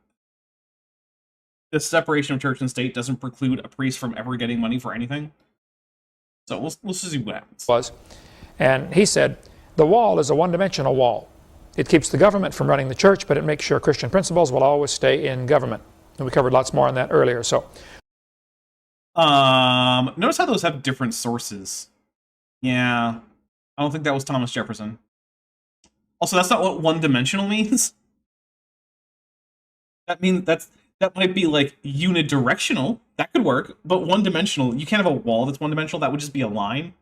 the separation of church and state doesn't preclude a priest from ever getting money for anything. So we'll see what happens. And he said, the wall is a one-dimensional wall. It keeps the government from running the church, but it makes sure Christian principles will always stay in government. And we covered lots more on that earlier. So, notice how those have different sources. Yeah, I don't think that was Thomas Jefferson. Also, that's not what one-dimensional means. That might be like unidirectional. That could work, but one-dimensional. You can't have a wall that's one-dimensional. That would just be a line.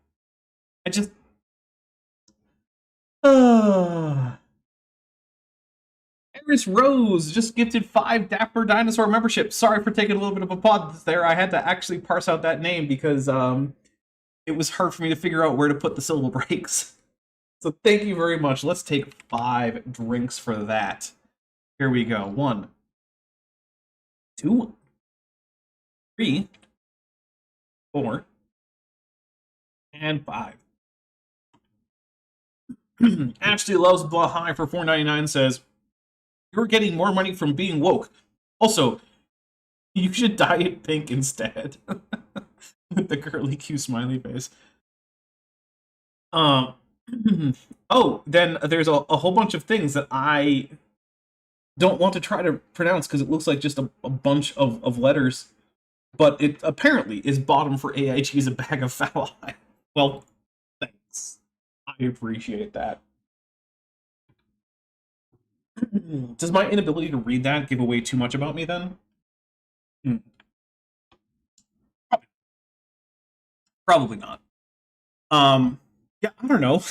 Iris Rose just gifted 5 Dapper Dinosaur memberships. Sorry for taking a little bit of a pause there. I had to actually parse out that name because it was hard for me to figure out where to put the syllable breaks. So thank you very much. Let's take 5 drinks for that. Here we go. 1, 2, 3, 4, and 5. Ashley Loves Baha'i for $4.99 says, you're getting more money from being woke. Also, you should dye it pink instead. With the curly Q smiley face. Oh, then there's a whole bunch of things that I don't want to try to pronounce because it looks like just a bunch of letters. But it apparently is bottom for AIG is a bag of foul eye. Well, thanks. I appreciate that. Does my inability to read that give away too much about me then? Probably not. Yeah, I don't know.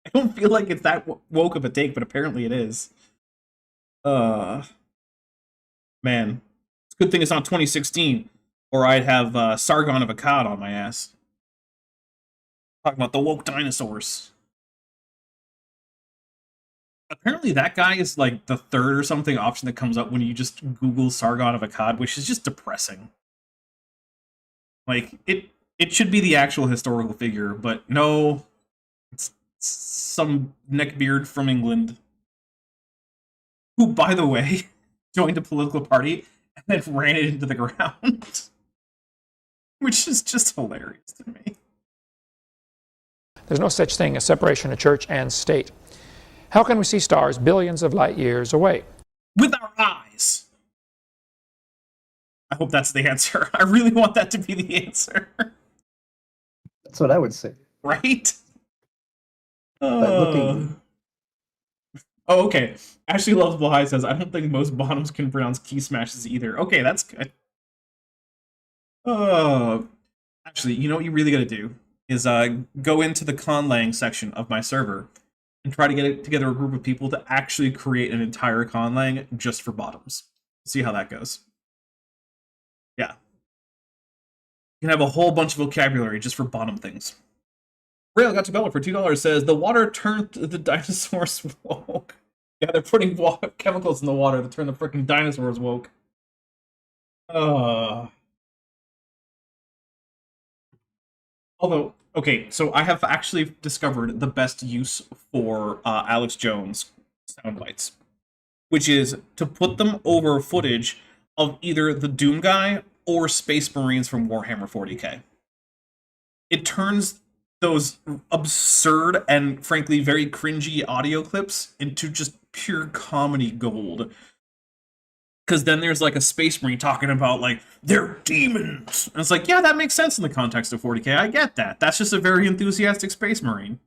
I don't feel like it's that woke of a take, but apparently it is. Man. It's a good thing it's not 2016, or I'd have Sargon of Akkad on my ass. Talking about the woke dinosaurs. Apparently that guy is like the 3rd or something option that comes up when you just Google Sargon of Akkad, which is just depressing. Like, it should be the actual historical figure, but no, it's some neckbeard from England. Who, by the way, joined a political party and then ran it into the ground. Which is just hilarious to me. There's no such thing as separation of church and state. How can we see stars billions of light years away? With our eyes. I hope that's the answer. I really want that to be the answer. That's what I would say. Right? But looking, Oh, okay. Ashley Loves Bly says, I don't think most bottoms can pronounce key smashes either. Okay, that's good. Actually, you know what you really gotta do? Is go into the conlang section of my server and try to get together a group of people to actually create an entire conlang just for bottoms. See how that goes. Yeah. You can have a whole bunch of vocabulary just for bottom things. Rail got to Bella for $2 says, the water turned the dinosaurs woke. Yeah, they're putting chemicals in the water that turn the freaking dinosaurs woke. Although, okay, so I have actually discovered the best use for Alex Jones sound bites, which is to put them over footage of either the Doom guy or Space Marines from Warhammer 40k. It turns those absurd and frankly very cringy audio clips into just pure comedy gold. Because then there's like a Space Marine talking about like, they're demons. And it's like, yeah, that makes sense in the context of 40k. I get that. That's just a very enthusiastic Space Marine.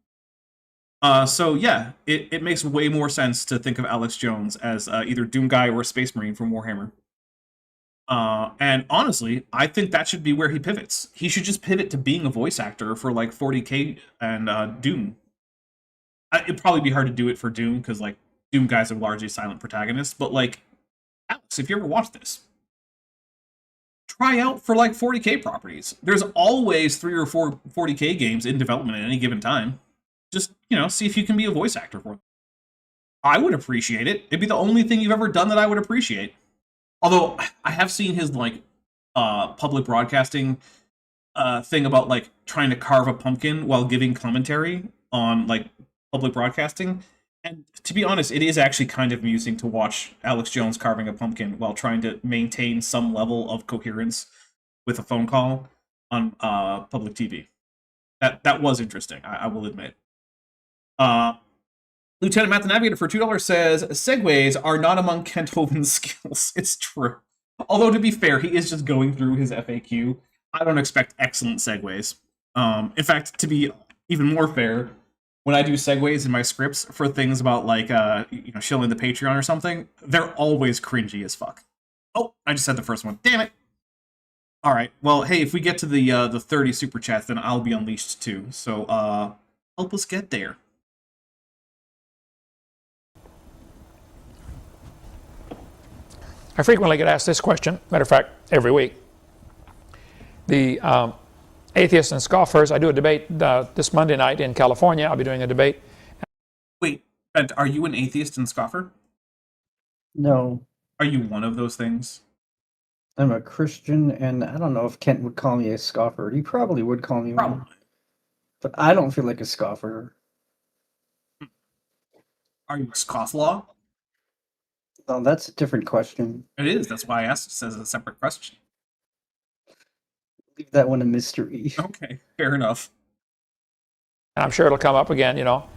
So yeah, it makes way more sense to think of Alex Jones as either Doom Guy or a Space Marine from Warhammer. And honestly, I think that should be where he pivots. He should just pivot to being a voice actor for like 40k and Doom. It'd probably be hard to do it for Doom because like Doom guys are largely silent protagonists, but like Alex, if you ever watch this, try out for like 40k properties. There's always 3 or 4 40k games in development at any given time. Just, you know, see if you can be a voice actor for them. I would appreciate it. It'd be the only thing you've ever done that I would appreciate. Although I have seen his like public broadcasting thing about like trying to carve a pumpkin while giving commentary on like public broadcasting. And to be honest, it is actually kind of amusing to watch Alex Jones carving a pumpkin while trying to maintain some level of coherence with a phone call on public TV. That was interesting, I will admit. Lieutenant Matt the Navigator for $2 says, segues are not among Kent Hovind's skills. It's true. Although, to be fair, he is just going through his FAQ. I don't expect excellent segues. In fact, to be even more fair, when I do segues in my scripts for things about, like, you know, shilling the Patreon or something, they're always cringy as fuck. Oh, I just said the first one. Damn it. All right. Well, hey, if we get to the 30 super chats, then I'll be unleashed too. So, help us get there. I frequently get asked this question, matter of fact, every week. The atheists and scoffers, I do a debate this Monday night in California. I'll be doing a debate. Wait, Bent, are you an atheist and scoffer? no, Are you one of those things? I'm a Christian, and I don't know if Kent would call me a scoffer. He probably would call me one, Probably. but I don't feel like a scoffer. Are you a scofflaw? Oh, that's a different question. It is. That's why I asked it as a separate question. Leave that one a mystery. Okay, fair enough. And I'm sure it'll come up again, you know.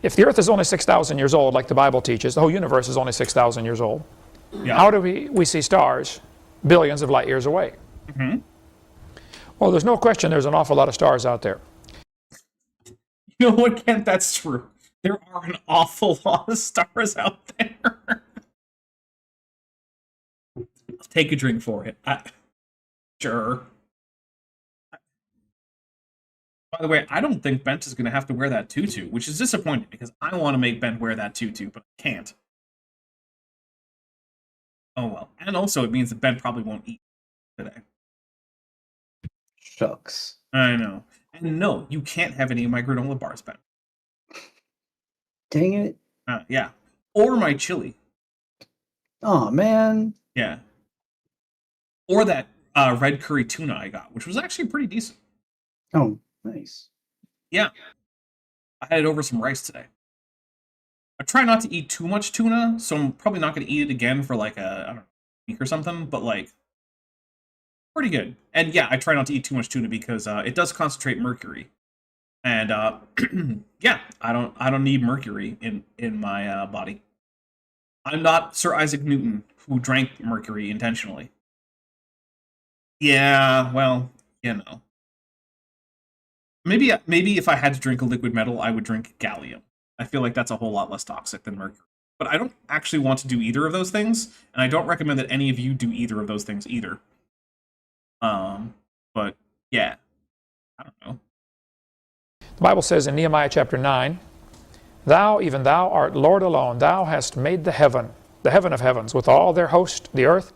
If the Earth is only 6,000 years old, like the Bible teaches, the whole universe is only 6,000 years old. Yeah. How do we see stars billions of light years away? Mm-hmm. Well, there's no question there's an awful lot of stars out there. You know what, Kent? That's true. There are an awful lot of stars out there. Take a drink for it. Sure. By the way, I don't think Bent is going to have to wear that tutu, which is disappointing because I want to make Bent wear that tutu, but I can't. Oh well. And also it means that Bent probably won't eat today. Shucks. I know. And no, you can't have any of my granola bars, Bent. Dang it. Yeah. Or my chili. Oh man. Yeah. Or that red curry tuna I got, which was actually pretty decent. Oh, nice. Yeah. I had it over some rice today. I try not to eat too much tuna, so I'm probably not going to eat it again for like I don't know, week or something. But like, pretty good. And yeah, I try not to eat too much tuna because it does concentrate mercury, and yeah, I don't need mercury in my body. I'm not Sir Isaac Newton who drank mercury intentionally. Yeah, well, you know. Maybe if I had to drink a liquid metal, I would drink gallium. I feel like that's a whole lot less toxic than mercury. But I don't actually want to do either of those things, and I don't recommend that any of you do either of those things either. But yeah, I don't know. The Bible says in Nehemiah chapter 9, Thou, even thou, art Lord alone. Thou hast made the heaven of heavens, with all their host, the earth,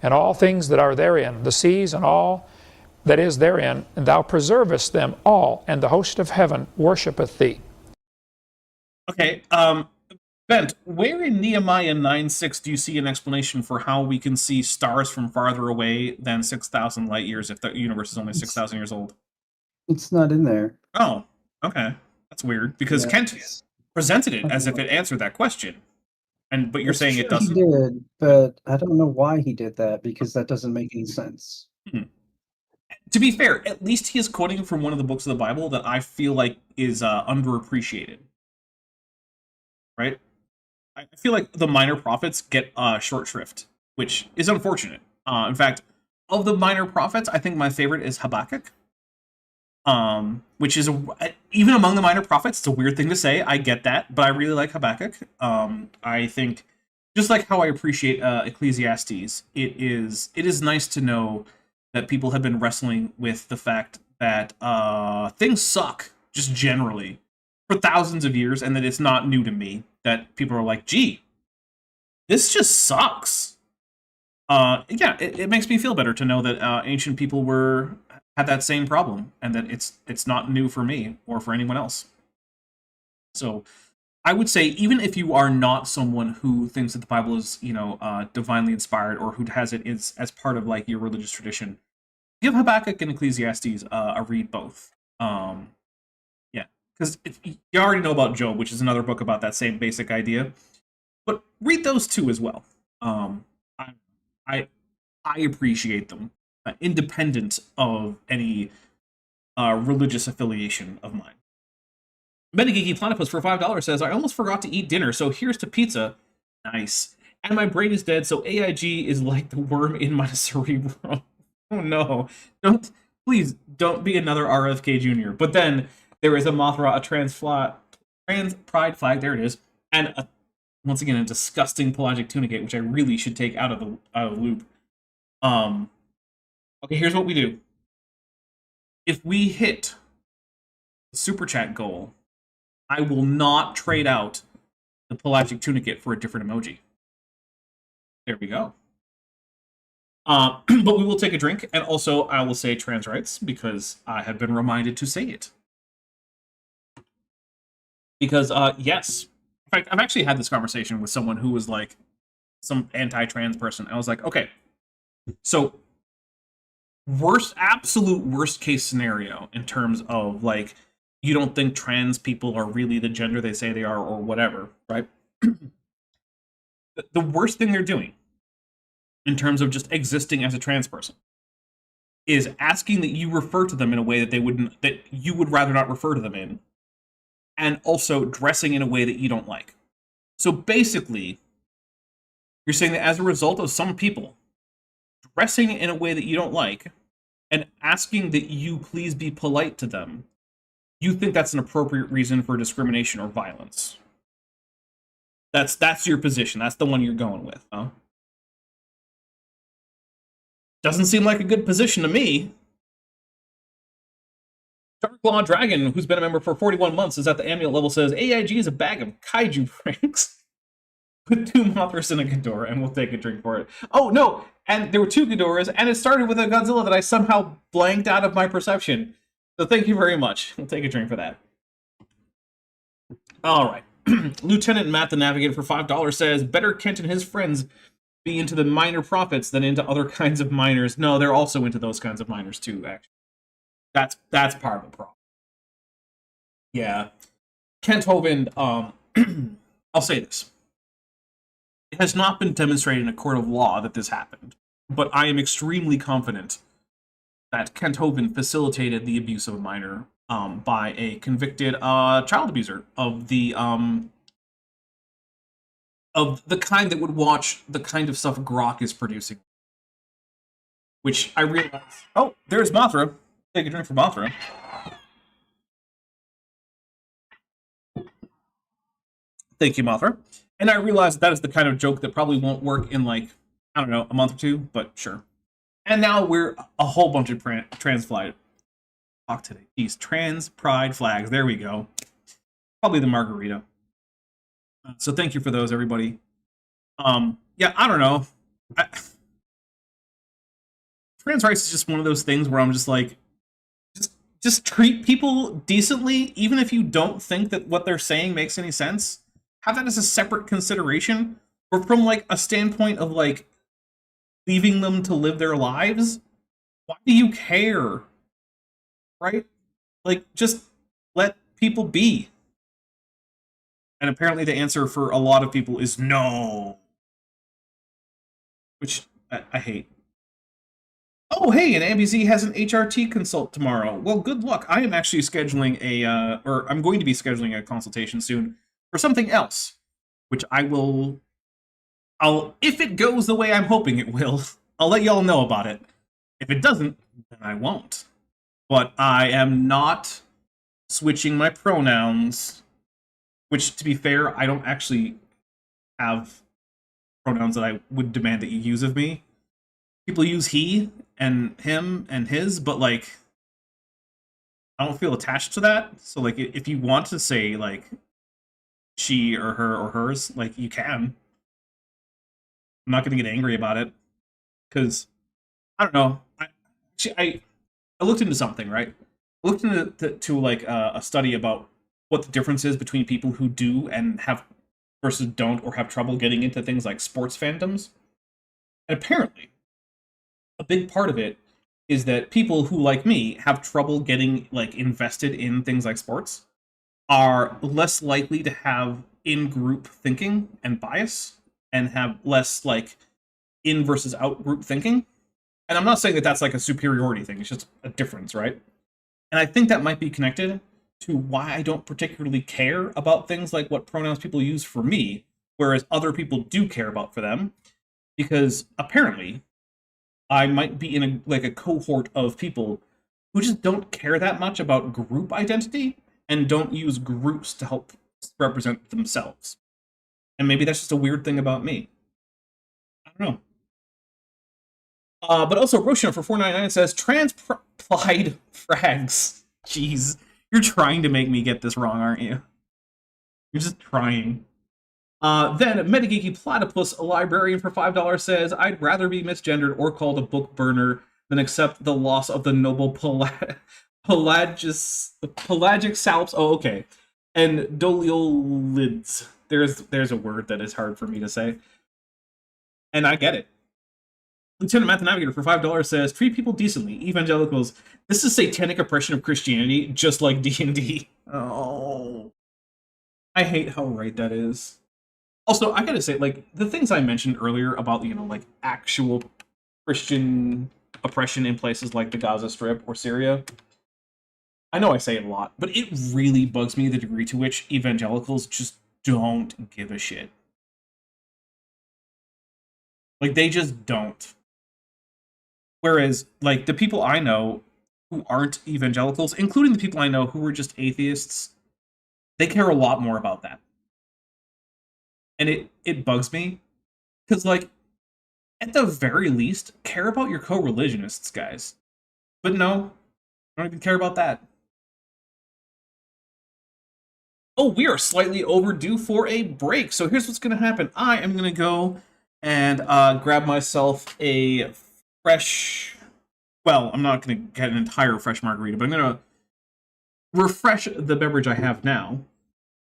and all things that are therein, the seas and all that is therein, and thou preservest them all, and the host of heaven worshipeth thee. Okay, Bent, where in Nehemiah 9:6 do you see an explanation for how we can see stars from farther away than 6,000 light years if the universe is only 6,000 years old? It's not in there. Oh, okay. That's weird, because Yeah, Kent it's- presented it as if it answered that question. But you're it's saying it true doesn't? He did, but I don't know why he did that because that doesn't make any sense. To be fair, at least he is quoting from one of the books of the Bible that I feel like is underappreciated. Right? I feel like the minor prophets get short shrift, which is unfortunate. In fact, of the minor prophets, I think my favorite is Habakkuk. Which is even among the minor prophets, it's a weird thing to say. I get that, but I really like Habakkuk. I think just like how I appreciate Ecclesiastes, it is nice to know that people have been wrestling with the fact that things suck just generally for thousands of years, and that it's not new to me that people are like, gee, this just sucks. Yeah, it makes me feel better to know that ancient people had that same problem, and that it's not new for me or for anyone else. So I would say, even if you are not someone who thinks that the Bible is, divinely inspired, or who has it as part of like your religious tradition, give Habakkuk and Ecclesiastes a read both. Yeah, because you already know about Job, which is another book about that same basic idea, but read those two as well. I appreciate them, independent of any religious affiliation of mine. Metageeky Platypus for $5 says, I almost forgot to eat dinner, so here's to pizza. Nice. And my brain is dead, so AIG is like the worm in my cerebrum. Oh no. Please don't be another RFK Jr. But then there is a Mothra, a trans pride flag, there it is, and once again a disgusting pelagic tunicate, which I really should take out of the loop. Okay, here's what we do. If we hit the super chat goal, I will not trade out the pelagic tunicate for a different emoji. There we go. But we will take a drink, and also I will say trans rights, because I have been reminded to say it. Because, yes. In fact, I've actually had this conversation with someone who was like, some anti-trans person. I was like, okay, so absolute worst case scenario in terms of like, you don't think trans people are really the gender they say they are, or whatever, right? The worst thing they're doing in terms of just existing as a trans person is asking that you refer to them in a way that you would rather not refer to them in, and also dressing in a way that you don't like. So basically, you're saying that as a result of some people dressing in a way that you don't like and asking that you please be polite to them, you think that's an appropriate reason for discrimination or violence. That's your position. That's the one you're going with, huh? Doesn't seem like a good position to me. Darklaw Dragon, who's been a member for 41 months, is at the amulet level, says, AIG is a bag of kaiju pranks. With 2 Mothras and a Ghidorah, and we'll take a drink for it. Oh, no! And there were 2 Ghidorahs, and it started with a Godzilla that I somehow blanked out of my perception. So thank you very much. We'll take a drink for that. Alright. Lieutenant Matt the Navigator for $5 says, better Kent and his friends be into the minor prophets than into other kinds of minors. No, they're also into those kinds of minors too, actually. That's part of the problem. Yeah. Kent Hovind, I'll say this. It has not been demonstrated in a court of law that this happened, but I am extremely confident that Kent Hovind facilitated the abuse of a minor by a convicted child abuser of the kind that would watch the kind of stuff Grok is producing. Which I realize... Oh, there's Mothra. Take a drink for Mothra. Thank you, Mothra. And I realize that is the kind of joke that probably won't work in, like, I don't know, a month or two, but sure. And now we're a whole bunch of trans flag talk today. These trans pride flags. There we go. Probably the margarita. So thank you for those, everybody. Yeah, I don't know. Trans rights is just one of those things where I'm just like, just treat people decently, even if you don't think that what they're saying makes any sense. Have that as a separate consideration, or from like a standpoint of like leaving them to live their lives. Why do you care? Right? Like, just let people be. And apparently the answer for a lot of people is no. Which I hate. Oh, hey, and ABZ has an HRT consult tomorrow. Well, good luck. I am actually scheduling I'm going to be scheduling a consultation soon for something else, which I'll, if it goes the way I'm hoping it will, I'll let y'all know about it. If it doesn't, then I won't. But I am not switching my pronouns, which, to be fair, I don't actually have pronouns that I would demand that you use of me. People use he and him and his, but, like, I don't feel attached to that. So, like, if you want to say, like, she or her or hers, like, you can. I'm not going to get angry about it. Because, I don't know. I looked into something, right? I looked into like, a study about what the difference is between people who do and have versus don't, or have trouble getting into things like sports fandoms. And apparently, a big part of it is that people who, like me, have trouble getting, like, invested in things like sports are less likely to have in-group thinking and bias, and have less, like, in versus out group thinking. And I'm not saying that that's, like, a superiority thing. It's just a difference, right? And I think that might be connected to why I don't particularly care about things like what pronouns people use for me, whereas other people do care about for them. Because apparently, I might be in a cohort of people who just don't care that much about group identity and don't use groups to help represent themselves. And maybe that's just a weird thing about me. I don't know. But also, Roshina for $4.99 says, trans-plied frags. Jeez. You're trying to make me get this wrong, aren't you? You're just trying. Then, Metageeky Platypus, a librarian for $5 says, I'd rather be misgendered or called a book burner than accept the loss of the noble pelagic salps. Oh, okay. And doliolids. There's a word that is hard for me to say. And I get it. Lieutenant Math Navigator for $5 says, treat people decently, evangelicals. This is satanic oppression of Christianity, just like D&D. Oh. I hate how right that is. Also, I gotta say, like, the things I mentioned earlier about, you know, like, actual Christian oppression in places like the Gaza Strip or Syria, I know I say it a lot, but it really bugs me the degree to which evangelicals just don't give a shit. Like, they just don't. Whereas, like, the people I know who aren't evangelicals, including the people I know who are just atheists, they care a lot more about that. And it bugs me. Because, like, at the very least, care about your co-religionists, guys. But no, I don't even care about that. Oh, we are slightly overdue for a break. So here's what's going to happen. I am going to go and grab myself a fresh... Well, I'm not going to get an entire fresh margarita, but I'm going to refresh the beverage I have now.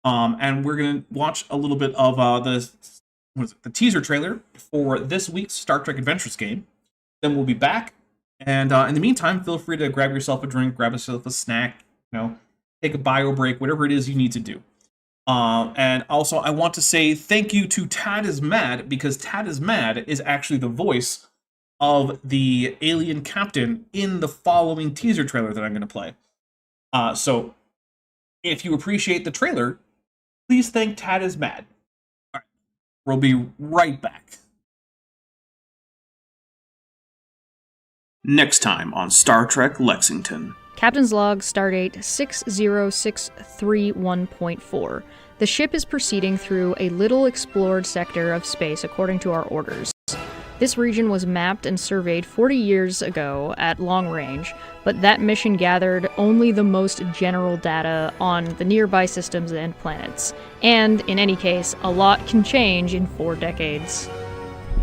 And we're going to watch a little bit of the teaser trailer for this week's Star Trek Adventures game. Then we'll be back. And in the meantime, feel free to grab yourself a drink, grab yourself a snack, you know, take a bio break, whatever it is you need to do. And also, I want to say thank you to Tad is Mad, because Tad is Mad is actually the voice of the alien captain in the following teaser trailer that I'm going to play. So, if you appreciate the trailer, please thank Tad is Mad. All right, we'll be right back. Next time on Star Trek Lexington. Captain's Log, Stardate 60631.4. The ship is proceeding through a little explored sector of space according to our orders. This region was mapped and surveyed 40 years ago at long range, but that mission gathered only the most general data on the nearby systems and planets. And, in any case, a lot can change in 4 decades.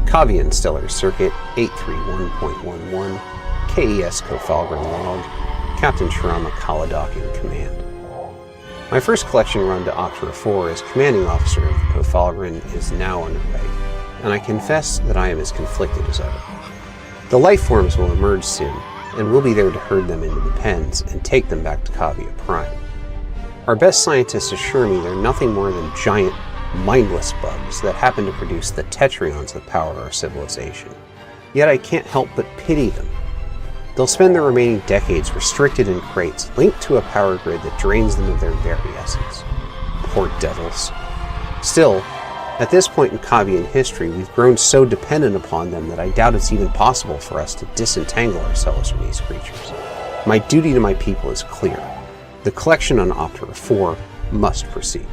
Kavian Stellar Circuit 831.11, KES Kofalgren Log, Captain Sharama Kaladak in command. My first collection run to Octra 4 as commanding officer of the Kofalgren is now underway, and I confess that I am as conflicted as ever. The life forms will emerge soon, and we'll be there to herd them into the pens and take them back to Kavia Prime. Our best scientists assure me they're nothing more than giant, mindless bugs that happen to produce the tetrions that power our civilization. Yet I can't help but pity them. They'll spend the remaining decades restricted in crates, linked to a power grid that drains them of their very essence. Poor devils. Still, at this point in Kavian history, we've grown so dependent upon them that I doubt it's even possible for us to disentangle ourselves from these creatures. My duty to my people is clear. The collection on Opera 4 must proceed.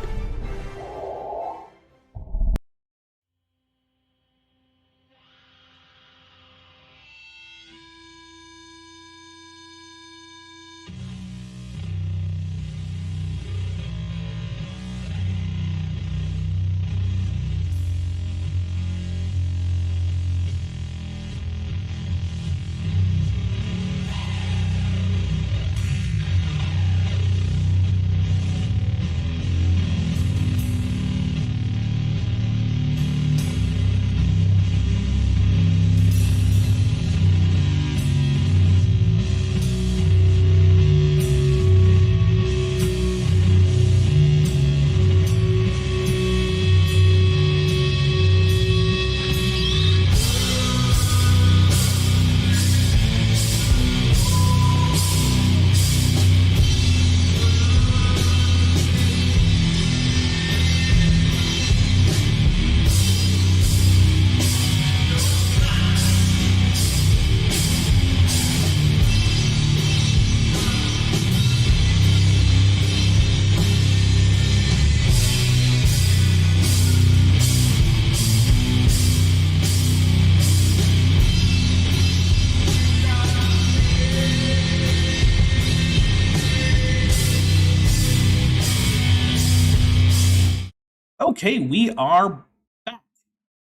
Okay, we are back.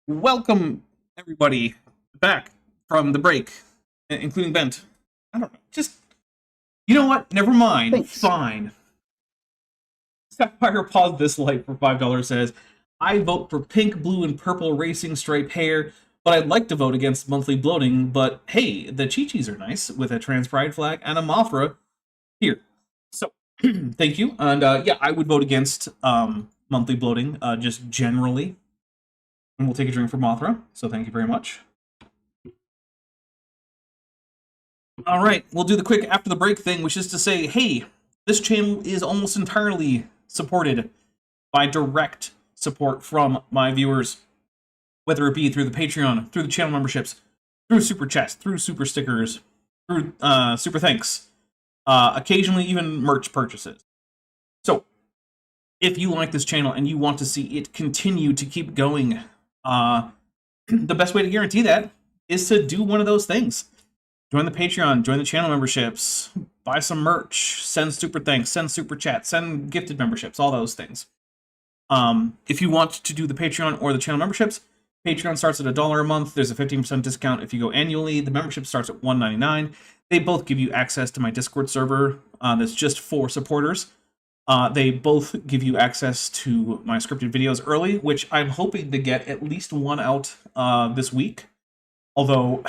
Welcome, everybody, back from the break, including Bent. I don't know, just, you know what? Never mind. Thanks. Fine. Sapphire Pause This Light for $5 says, I vote for pink, blue, and purple racing stripe hair, but I'd like to vote against monthly bloating, but hey, the Chi-Chis are nice with a trans pride flag and a Mothra here. So, thank you. And yeah, I would vote against monthly bloating, just generally. And we'll take a drink for Mothra, so thank you very much. All right, we'll do the quick after the break thing, which is to say, hey, this channel is almost entirely supported by direct support from my viewers, whether it be through the Patreon, through the channel memberships, through super chats, through super stickers, through super thanks, occasionally even merch purchases. So, if you like this channel and you want to see it continue to keep going, the best way to guarantee that is to do one of those things. Join the Patreon, join the channel memberships, buy some merch, send super thanks, send super chats, send gifted memberships, all those things. If you want to do the Patreon or the channel memberships, Patreon starts at $1 a month. There's a 15% discount if you go annually. The membership starts at $1.99. They both give you access to my Discord server that's just for supporters. They both give you access to my scripted videos early, which I'm hoping to get at least one out this week. Although,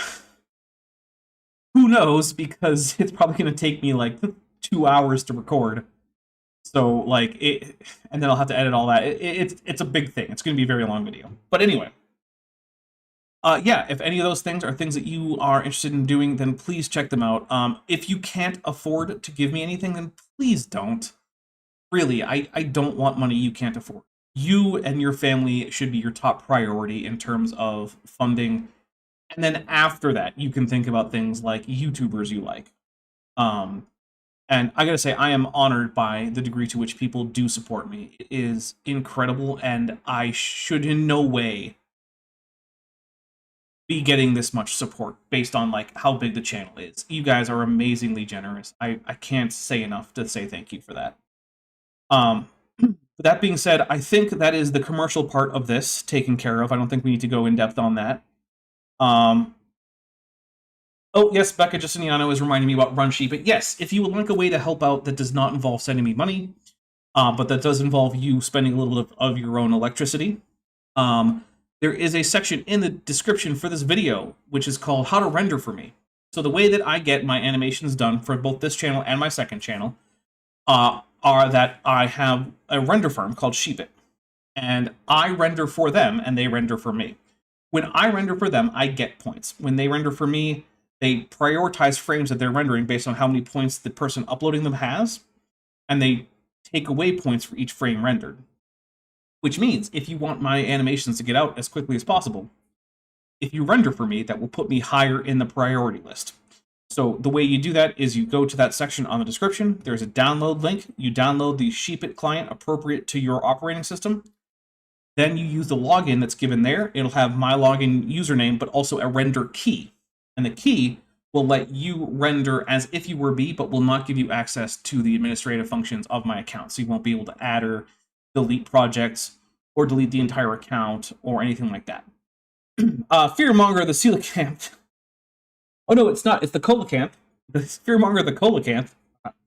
who knows, because it's probably going to take me like 2 hours to record. So like it, and then I'll have to edit all that. It's a big thing. It's going to be a very long video. But anyway, yeah, if any of those things are things that you are interested in doing, then please check them out. If you can't afford to give me anything, then please don't. Really, I don't want money you can't afford. You and your family should be your top priority in terms of funding. And then after that, you can think about things like YouTubers you like. And I gotta say, I am honored by the degree to which people do support me. It is incredible, and I should in no way be getting this much support based on like how big the channel is. You guys are amazingly generous. I can't say enough to say thank you for that. That being said, I think that is the commercial part of this taken care of. I don't think we need to go in depth on that. Oh yes, Becca Justiniano is reminding me about Run Sheep. But yes, if you would like a way to help out that does not involve sending me money, but that does involve you spending a little bit of your own electricity, there is a section in the description for this video, which is called How to Render for Me. So the way that I get my animations done for both this channel and my second channel are that I have a render firm called Sheepit. And I render for them, and they render for me. When I render for them, I get points. When they render for me, they prioritize frames that they're rendering based on how many points the person uploading them has, and they take away points for each frame rendered. Which means, if you want my animations to get out as quickly as possible, if you render for me, that will put me higher in the priority list. So the way you do that is you go to that section on the description, there's a download link, you download the Sheepit client appropriate to your operating system, then you use the login that's given there. It'll have my login username, but also a render key. And the key will let you render as if you were me, but will not give you access to the administrative functions of my account. So you won't be able to add or delete projects, or delete the entire account, or anything like that. Fearmonger, the coelacanth. Oh no, it's not. It's the coelacanth. The Fearmonger, the coelacanth.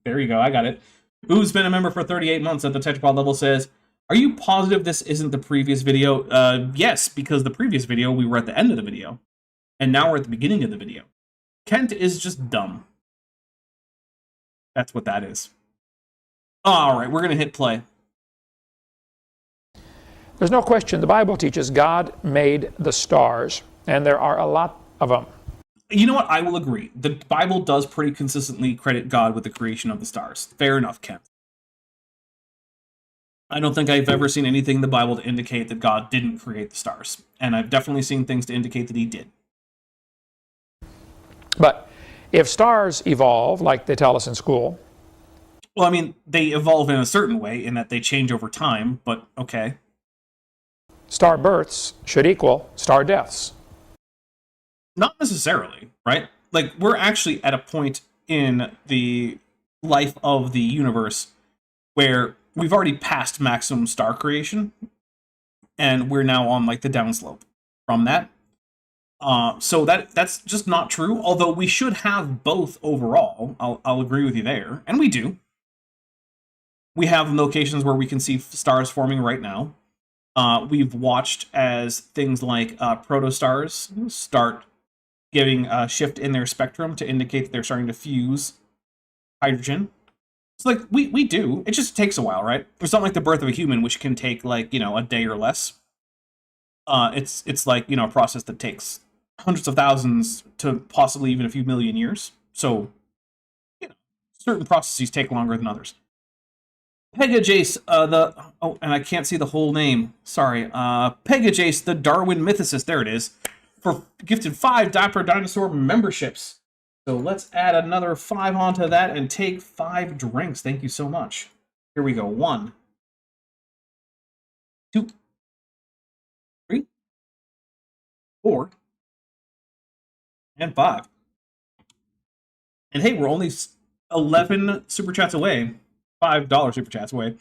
There you go, I got it. Who's been a member for 38 months at the tetrapod level says, are you positive this isn't the previous video? Yes, because the previous video, we were at the end of the video. And now we're at the beginning of the video. Kent is just dumb. That's what that is. Alright, we're going to hit play. There's no question the Bible teaches God made the stars, and there are a lot of them. You know what? I will agree. The Bible does pretty consistently credit God with the creation of the stars. Fair enough, Kent. I don't think I've ever seen anything in the Bible to indicate that God didn't create the stars. And I've definitely seen things to indicate that he did. But if stars evolve, like they tell us in school... Well, I mean, they evolve in a certain way, in that they change over time, but okay. Star births should equal star deaths. Not necessarily, right? Like, we're actually at a point in the life of the universe where we've already passed maximum star creation, and we're now on, like, the downslope from that. So that's just not true, although we should have both overall. I'll agree with you there, and we do. We have locations where we can see stars forming right now. We've watched as things like protostars start giving a shift in their spectrum to indicate that they're starting to fuse hydrogen. It's like, we do. It just takes a while, right? It's not like the birth of a human, which can take, like, you know, a day or less. It's like, you know, a process that takes hundreds of thousands to possibly even a few million years. So, you know, certain processes take longer than others. Pegajace, and I can't see the whole name. Sorry. Pegajace, the Darwin mythicist, there it is, for gifted 5 Dapper Dinosaur memberships. So let's add another 5 onto that and take 5 drinks. Thank you so much. Here we go. 1, 2, 3, 4, and 5. And hey, we're only 11 super chats away, $5 super chats away,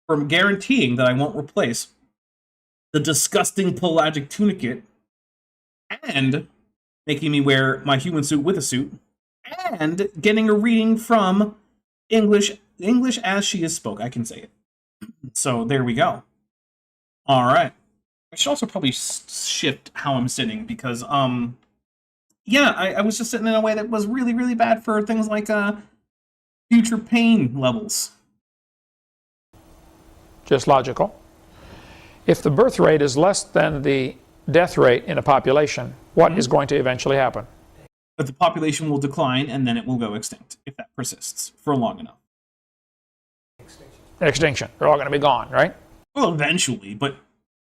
from guaranteeing that I won't replace the disgusting pelagic tunicate and making me wear my human suit with a suit and getting a reading from English as she is spoke. I can say it. So there we go. All right. I should also probably shift how I'm sitting because, yeah, I was just sitting in a way that was really, really bad for things like future pain levels. just logical. If the birth rate is less than the death rate in a population, what is going to eventually happen? But the population will decline, and then it will go extinct, if that persists for long enough. Extinction. They're all going to be gone, right? Well, eventually, but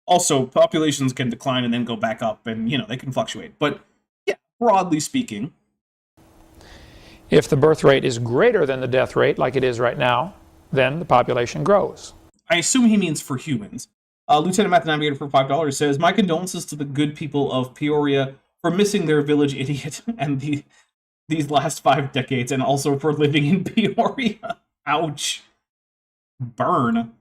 also populations can decline and then go back up, and, they can fluctuate. But, yeah, broadly speaking. If the birth rate is greater than the death rate, like it is right now, then the population grows. I assume he means for humans. Lieutenant Math Navigator for $5 says, "My condolences to the good people of Peoria for missing their village idiot and these last 5 decades, and also for living in Peoria." Ouch. Burn.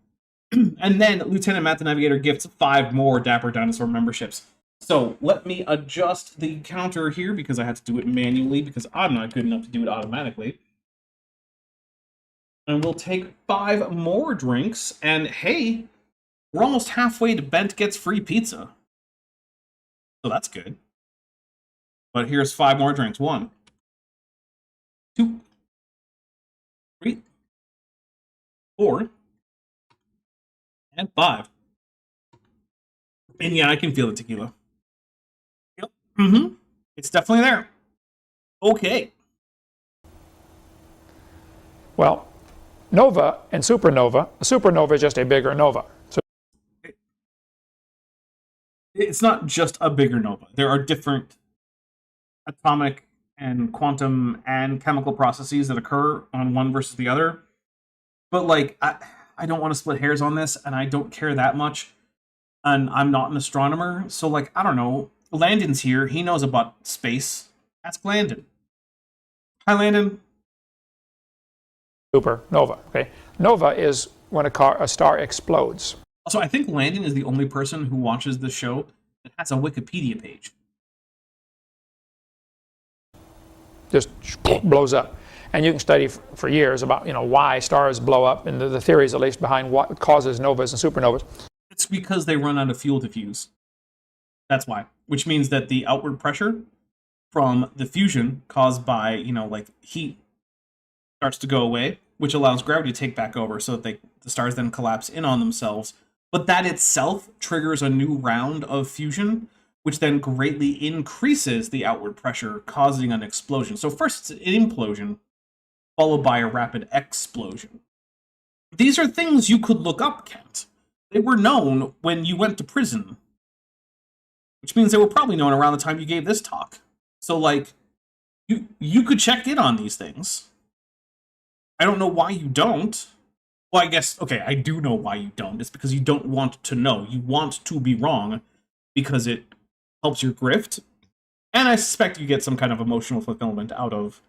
And then Lieutenant Matt the Navigator gifts 5 more Dapper Dinosaur memberships. So let me adjust the counter here because I had to do it manually because I'm not good enough to do it automatically. And we'll take 5 more drinks, and hey, we're almost halfway to Bent Gets Free Pizza. So that's good. But here's 5 more drinks. 1, 2, 3, 4, and 5. And yeah, I can feel the tequila. Yep. Mm-hmm. It's definitely there. Okay. Well, nova and supernova. A supernova is just a bigger nova. So it's not just a bigger nova. There are different atomic and quantum and chemical processes that occur on one versus the other. But like, I don't want to split hairs on this, and I don't care that much. And I'm not an astronomer, so like, I don't know. Landon's here. He knows about space. Ask Landon. Hi, Landon. Supernova. Okay. Nova is when a star explodes. Also, I think Landon is the only person who watches the show that has a Wikipedia page. Just blows up. And you can study for years about why stars blow up and the theories at least behind what causes novas and supernovas. It's because they run out of fuel to fuse. That's why. Which means that the outward pressure from the fusion caused by, like heat starts to go away, which allows gravity to take back over so that the stars then collapse in on themselves. But that itself triggers a new round of fusion, which then greatly increases the outward pressure, causing an explosion. So first it's an implosion, followed by a rapid explosion. These are things you could look up, Kent. They were known when you went to prison, which means they were probably known around the time you gave this talk. So, like, you could check in on these things. I don't know why you don't. Well, I guess, okay, I do know why you don't. It's because you don't want to know. You want to be wrong because it helps your grift. And I suspect you get some kind of emotional fulfillment out of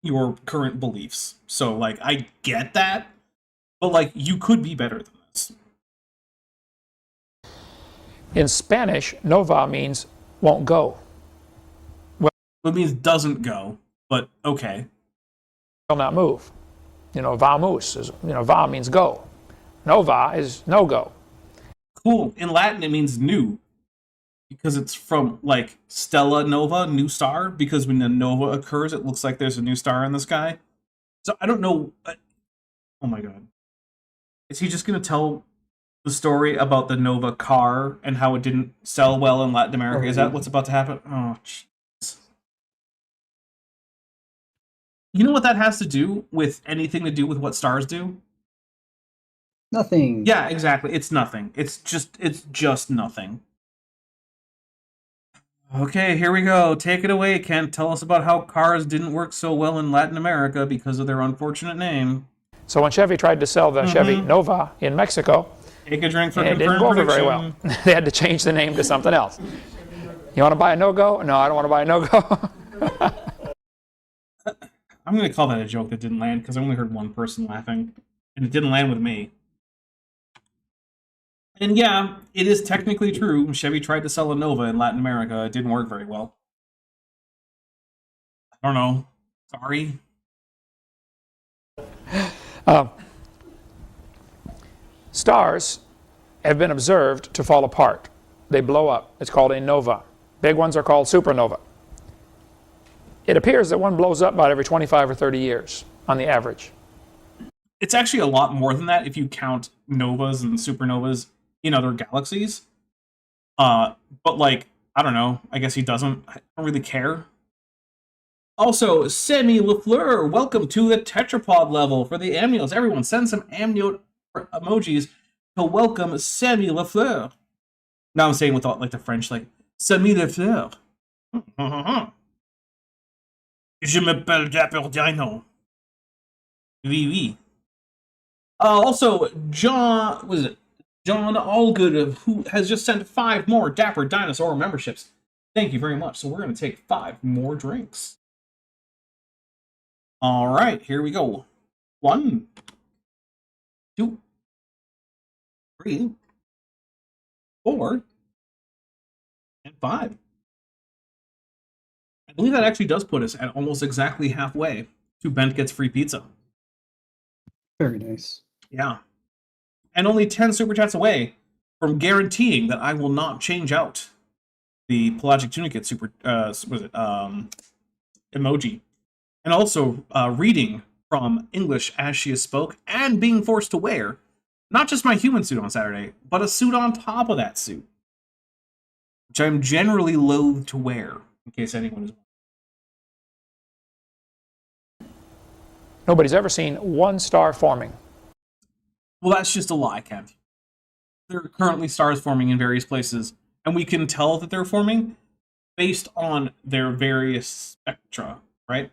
your current beliefs. So, like, I get that. But, like, you could be better than this. In Spanish, nova means won't go. Well, it means doesn't go, but okay. Will not move. Vamos is, va means go. Nova is no go. Cool. In Latin, it means new. Because it's from, like, stella nova, new star. Because when a nova occurs, it looks like there's a new star in the sky. So I don't know. Oh my god. Is he just going to tell the story about the Nova car and how it didn't sell well in Latin America? Is that what's about to happen? Oh, jeez. You know what that has to do with anything to do with what stars do? Nothing. Yeah, exactly. It's nothing. It's just nothing. Okay, here we go. Take it away, Kent. Tell us about how cars didn't work so well in Latin America because of their unfortunate name. So when Chevy tried to sell the Chevy Nova in Mexico, take a drink for it didn't go over very well. They had to change the name to something else. You want to buy a no-go? No, I don't want to buy a no-go. I'm going to call that a joke that didn't land because I only heard one person laughing, and it didn't land with me. And yeah, it is technically true. Chevy tried to sell a Nova in Latin America. It didn't work very well. I don't know. Sorry. Stars have been observed to fall apart. They blow up. It's called a nova. Big ones are called supernova. It appears that one blows up about every 25 or 30 years on the average. It's actually a lot more than that if you count novas and supernovas in other galaxies. But like, I don't know. I guess he doesn't. I don't really care. Also, Semi LaFleur, welcome to the tetrapod level for the amniotes. Everyone, send some amniote emojis to welcome Semi LaFleur. Now I'm saying with all, like the French, like Semi LaFleur. Je m'appelle Dapper Dino. Oui, oui. Also, John Allgood, who has just sent 5 more Dapper Dinosaur memberships. Thank you very much. So we're going to take 5 more drinks. All right, here we go. 1, 2, 3, 4, and 5. I believe that actually does put us at almost exactly halfway to Bent Gets Free Pizza. Very nice. Yeah. And only 10 super chats away from guaranteeing that I will not change out the Pelagic Tunicate super emoji. And also reading from English as she is spoke and being forced to wear not just my human suit on Saturday, but a suit on top of that suit, which I'm generally loath to wear, in case anyone is. Nobody's ever seen one star forming. Well, that's just a lie, Kent. There are currently stars forming in various places, and we can tell that they're forming based on their various spectra, right?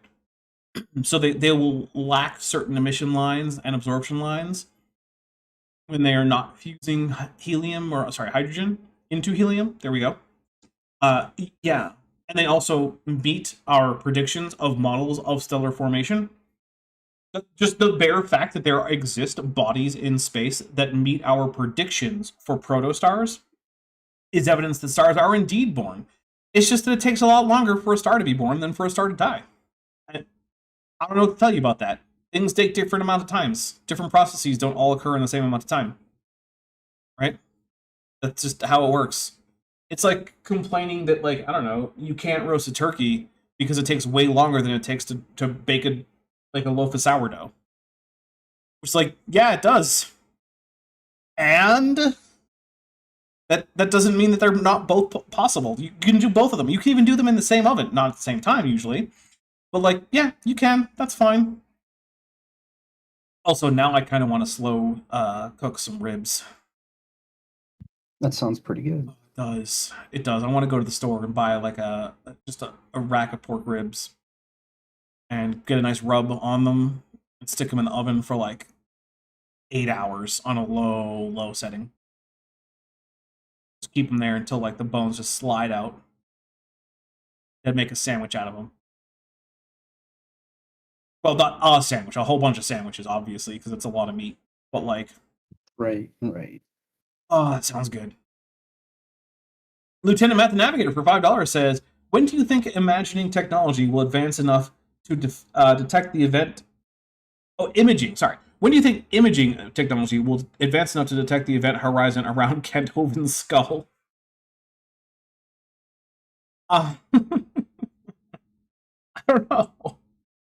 So they will lack certain emission lines and absorption lines when they are not fusing hydrogen into helium. There we go. Yeah. And they also meet our predictions of models of stellar formation. Just the bare fact that there exist bodies in space that meet our predictions for protostars is evidence that stars are indeed born. It's just that it takes a lot longer for a star to be born than for a star to die. I don't know what to tell you about that. Things take different amount of times. Different processes don't all occur in the same amount of time. Right? That's just how it works. It's like complaining that, like, I don't know, you can't roast a turkey because it takes way longer than it takes to bake a loaf of sourdough. It's like, yeah, it does. And that doesn't mean that they're not both possible. You can do both of them. You can even do them in the same oven. Not at the same time, usually. But, like, yeah, you can. That's fine. Also, now I kind of want to slow cook some ribs. That sounds pretty good. It does. It does. I want to go to the store and buy, like, just a rack of pork ribs and get a nice rub on them and stick them in the oven for, like, 8 hours on a low setting. Just keep them there until, like, the bones just slide out. Then make a sandwich out of them. Well, not a sandwich, a whole bunch of sandwiches, obviously, because it's a lot of meat. But, like... Right. Oh, that sounds good. Lieutenant Math Navigator for $5 says, when do you think imagining technology will advance enough to detect the event... Oh, imaging, sorry. When do you think imaging technology will advance enough to detect the event horizon around Kent Hovind's skull? I don't know.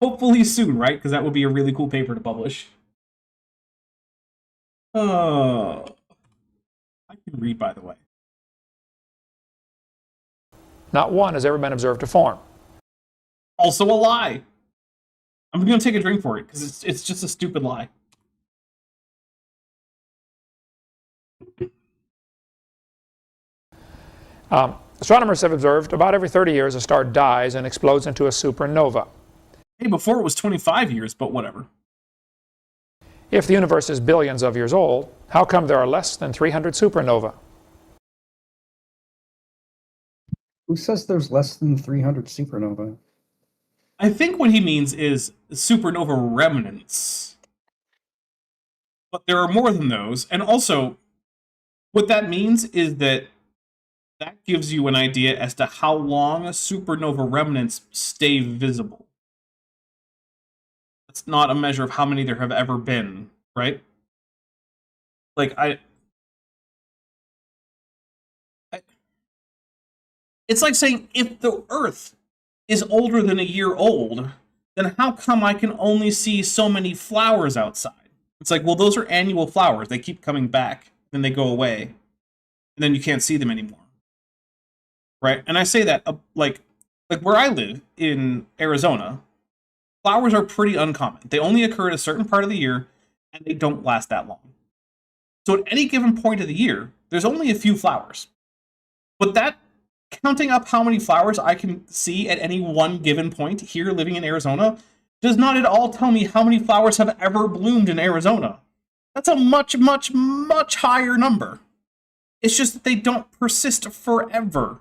Hopefully soon, right? Because that would be a really cool paper to publish. I can read, by the way. Not one has ever been observed to form. Also a lie. I'm going to take a drink for it, because it's just a stupid lie. Astronomers have observed about every 30 years a star dies and explodes into a supernova. Hey, before it was 25 years, but whatever. If the universe is billions of years old, how come there are less than 300 supernova? Who says there's less than 300 supernova? I think what he means is supernova remnants. But there are more than those. And also, what that means is that gives you an idea as to how long supernova remnants stay visible. It's not a measure of how many there have ever been, right? Like, it's like saying, if the Earth is older than a year old, then how come I can only see so many flowers outside? It's like, well, those are annual flowers. They keep coming back, then they go away, and then you can't see them anymore. Right? And I say that, like where I live in Arizona, flowers are pretty uncommon. They only occur at a certain part of the year, and they don't last that long. So at any given point of the year, there's only a few flowers. But that, counting up how many flowers I can see at any one given point here living in Arizona, does not at all tell me how many flowers have ever bloomed in Arizona. That's a much, much, much higher number. It's just that they don't persist forever.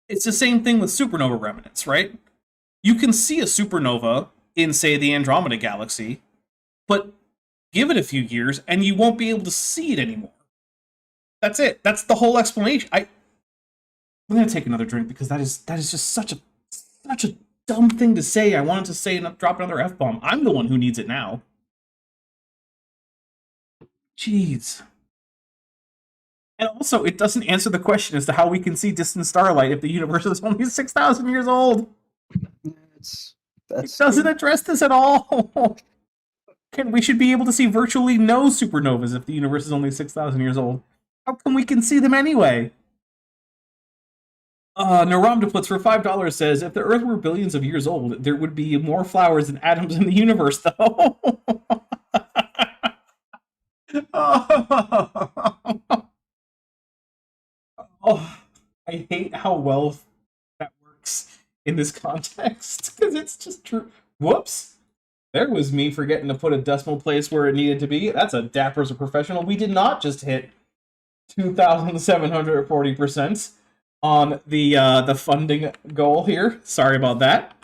It's the same thing with supernova remnants, right? You can see a supernova in, say, the Andromeda Galaxy, but give it a few years and you won't be able to see it anymore. That's it. That's the whole explanation. I'm gonna take another drink because that is just such a dumb thing to say. I wanted to say and drop another F-bomb. I'm the one who needs it now. Jeez. And also, it doesn't answer the question as to how we can see distant starlight if the universe is only 6,000 years old. It doesn't address this at all. We should be able to see virtually no supernovas if the universe is only 6,000 years old. How come we can see them anyway? Naramduplitz for $5 says, if the Earth were billions of years old, there would be more flowers than atoms in the universe, though. Oh, I hate how well that works in this context, because it's just true. Whoops. There was me forgetting to put a decimal place where it needed to be. That's a dapper as a professional. We did not just hit 2,740% on the funding goal here. Sorry about that.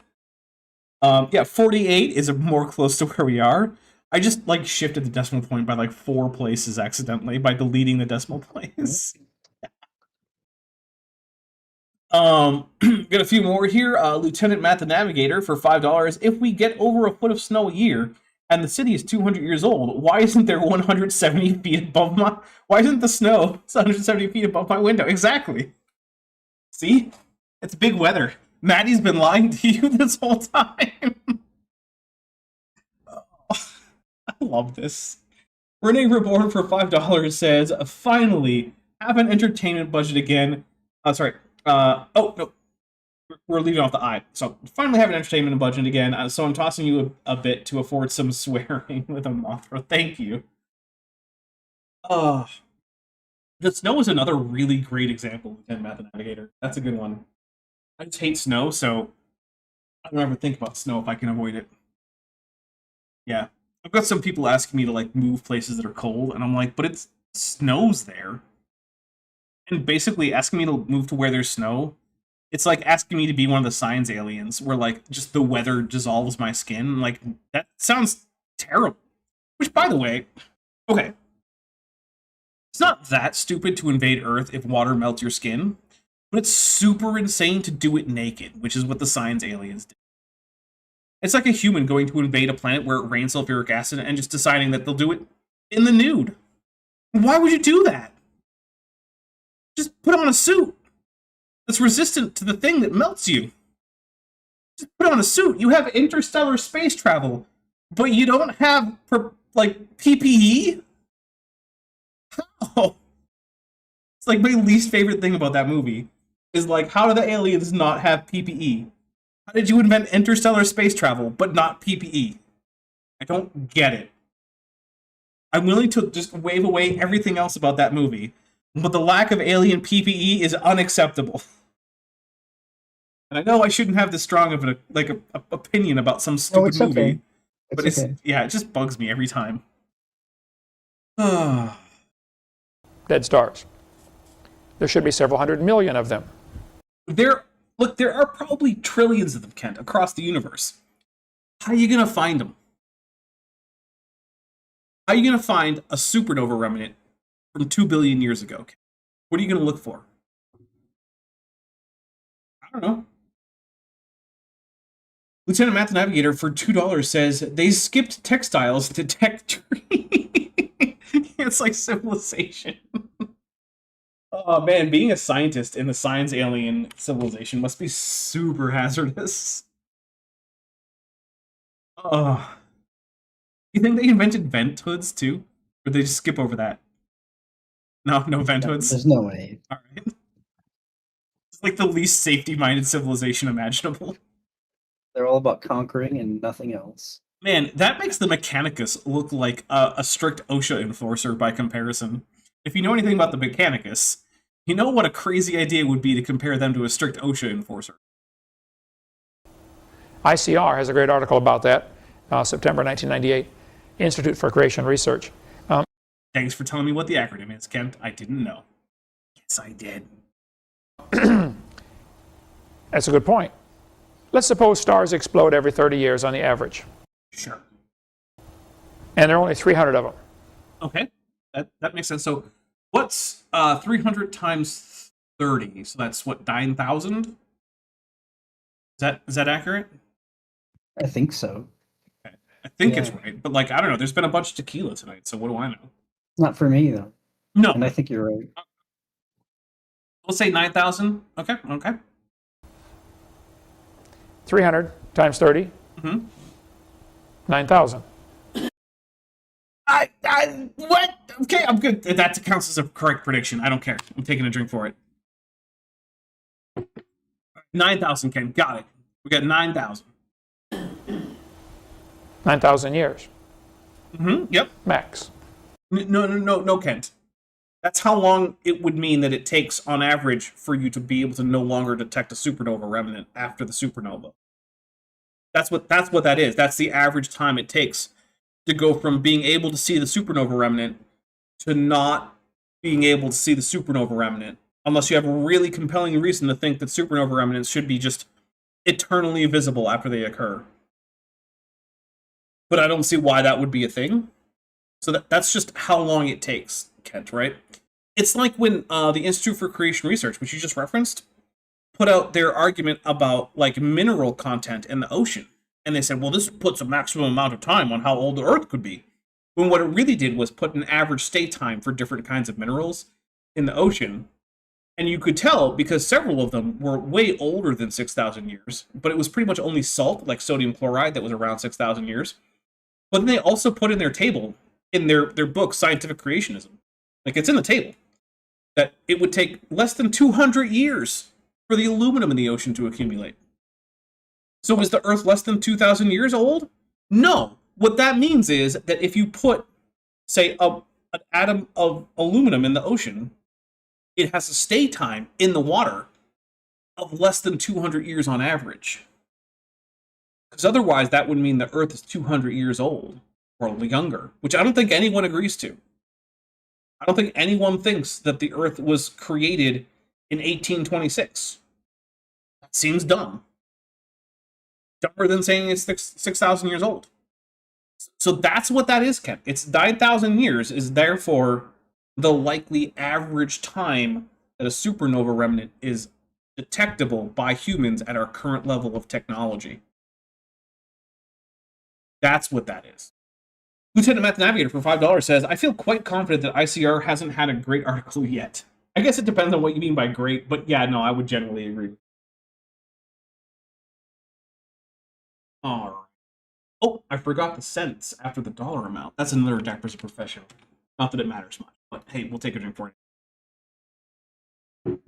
Yeah, 48 is more close to where we are. I just shifted the decimal point by 4 places accidentally by deleting the decimal place. Got a few more here. Lieutenant Matt the Navigator for $5. If we get over a foot of snow a year and the city is 200 years old, why isn't there 170 feet above my... Why isn't the snow 170 feet above my window? Exactly. See? It's big weather. Maddie's been lying to you this whole time. Oh, I love this. Renee Reborn for $5 says, finally, have an entertainment budget again. Sorry. Oh, no. We're leaving off the I. So, finally have an entertainment budget again. So I'm tossing you a bit to afford some swearing with a Mothra. Thank you. The snow is another really great example of Lieutenant Matt the Navigator. That's a good one. I just hate snow, so I don't ever think about snow if I can avoid it. Yeah. I've got some people asking me to move places that are cold, and I'm like, but it snows there. And basically asking me to move to where there's snow, it's like asking me to be one of the science aliens where just the weather dissolves my skin. That sounds terrible. Which, by the way, okay. It's not that stupid to invade Earth if water melts your skin, but it's super insane to do it naked, which is what the science aliens did. It's like a human going to invade a planet where it rains sulfuric acid and just deciding that they'll do it in the nude. Why would you do that? Just put on a suit that's resistant to the thing that melts you. Just put on a suit. You have interstellar space travel, but you don't have, PPE? How? It's my least favorite thing about that movie is, how do the aliens not have PPE? How did you invent interstellar space travel, but not PPE? I don't get it. I'm willing to just wave away everything else about that movie, but the lack of alien PPE is unacceptable. And I know I shouldn't have this strong of an opinion about some stupid movie, okay. But it just bugs me every time. Dead stars. There should be several hundred million of them. There are probably trillions of them, Kent, across the universe. How are you gonna find them? How are you gonna find a supernova remnant from 2 billion years ago? What are you going to look for? I don't know. Lieutenant Matt the Navigator for $2 says, they skipped textiles to tech tree. It's like civilization. Oh man, being a scientist in the science alien civilization must be super hazardous. You think they invented vent hoods too? Or did they just skip over that? No vent hoods? There's no way. Alright. It's like the least safety-minded civilization imaginable. They're all about conquering and nothing else. Man, that makes the Mechanicus look like a strict OSHA enforcer by comparison. If you know anything about the Mechanicus, you know what a crazy idea it would be to compare them to a strict OSHA enforcer. ICR has a great article about that, September 1998, Institute for Creation Research. Thanks for telling me what the acronym is, Kent. I didn't know. Yes, I did. That's a good point. Let's suppose stars explode every 30 years on the average, Sure. and there are only 300 of them. Okay, that makes sense. So, what's 300 times 30? So that's what, 9,000? Is that accurate? I think so. Okay. I think it's Yeah. right, but like I don't know. There's been a bunch of tequila tonight, so what do I know? Not for me though. No, And I think you're right. let's say 9,000. Okay. 300 times 30, Mm-hmm. 9,000. What? Okay, I'm good. That counts as a correct prediction. I don't care. I'm taking a drink for it. 9,000, Ken. Got it. We got 9,000. 9,000 years, Mm-hmm. Yep. max. No, Kent. That's how long it would mean that it takes, on average, for you to be able to no longer detect a supernova remnant after the supernova. That's what that is. That's the average time it takes to go from being able to see the supernova remnant to not being able to see the supernova remnant, unless you have a really compelling reason to think that supernova remnants should be just eternally visible after they occur. But I don't see why that would be a thing. So that's just how long it takes, Kent, right? It's like when the Institute for Creation Research, which you just referenced, put out their argument about like mineral content in the ocean. And they said, well, this puts a maximum amount of time on how old the Earth could be. When what it really did was put an average stay time for different kinds of minerals in the ocean. And you could tell because several of them were way older than 6,000 years, but it was pretty much only salt, like sodium chloride, that was around 6,000 years. But then they also put in their table, in their book, Scientific Creationism, like it's in the table, that it would take less than 200 years for the aluminum in the ocean to accumulate. So is the Earth less than 2,000 years old? No. What that means is that if you put, say, an atom of aluminum in the ocean, it has a stay time in the water of less than 200 years on average. Because otherwise, that would mean the Earth is 200 years old, or younger, which I don't think anyone agrees to. I don't think anyone thinks that the Earth was created in 1826. That seems dumb. Dumber than saying it's 6,000 years old. So that's what that is, Ken. It's 9,000 years is therefore the likely average time that a supernova remnant is detectable by humans at our current level of technology. That's what that is. Lieutenant Math Navigator for $5 says, I feel quite confident that ICR hasn't had a great article yet. I guess it depends on what you mean by great, but yeah, no, I would generally agree. All right. Oh, I forgot the cents after the dollar amount. That's another deck as a professional. Not that it matters much, but hey, we'll take a drink for it.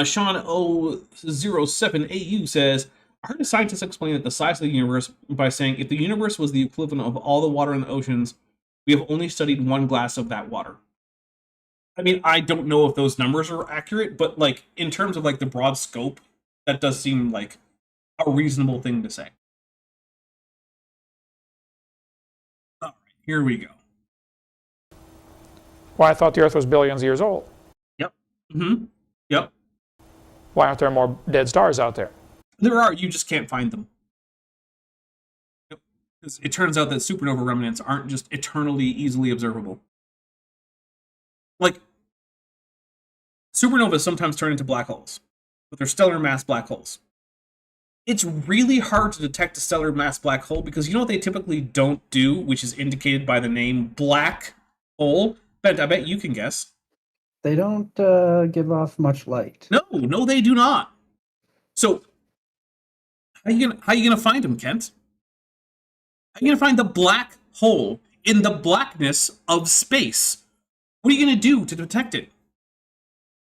Sean 007AU says, I heard a scientist explain that the size of the universe by saying if the universe was the equivalent of all the water in the oceans, we have only studied one glass of that water. I mean, I don't know if those numbers are accurate, but like in terms of like the broad scope, that does seem like a reasonable thing to say. All right, here we go. Well, I thought the Earth was billions of years old. Yep. Mm-hmm. Yep. Why aren't there more dead stars out there? There are, you just can't find them. Because it turns out that supernova remnants aren't just eternally easily observable. Like, supernovas sometimes turn into black holes, but they're stellar mass black holes. It's really hard to detect a stellar mass black hole because you know what they typically don't do, which is indicated by the name black hole? I bet you can guess. They don't give off much light. No, they do not. So, how you gonna find them, Kent? How are you gonna find the black hole in the blackness of space. What are you going to do to detect it?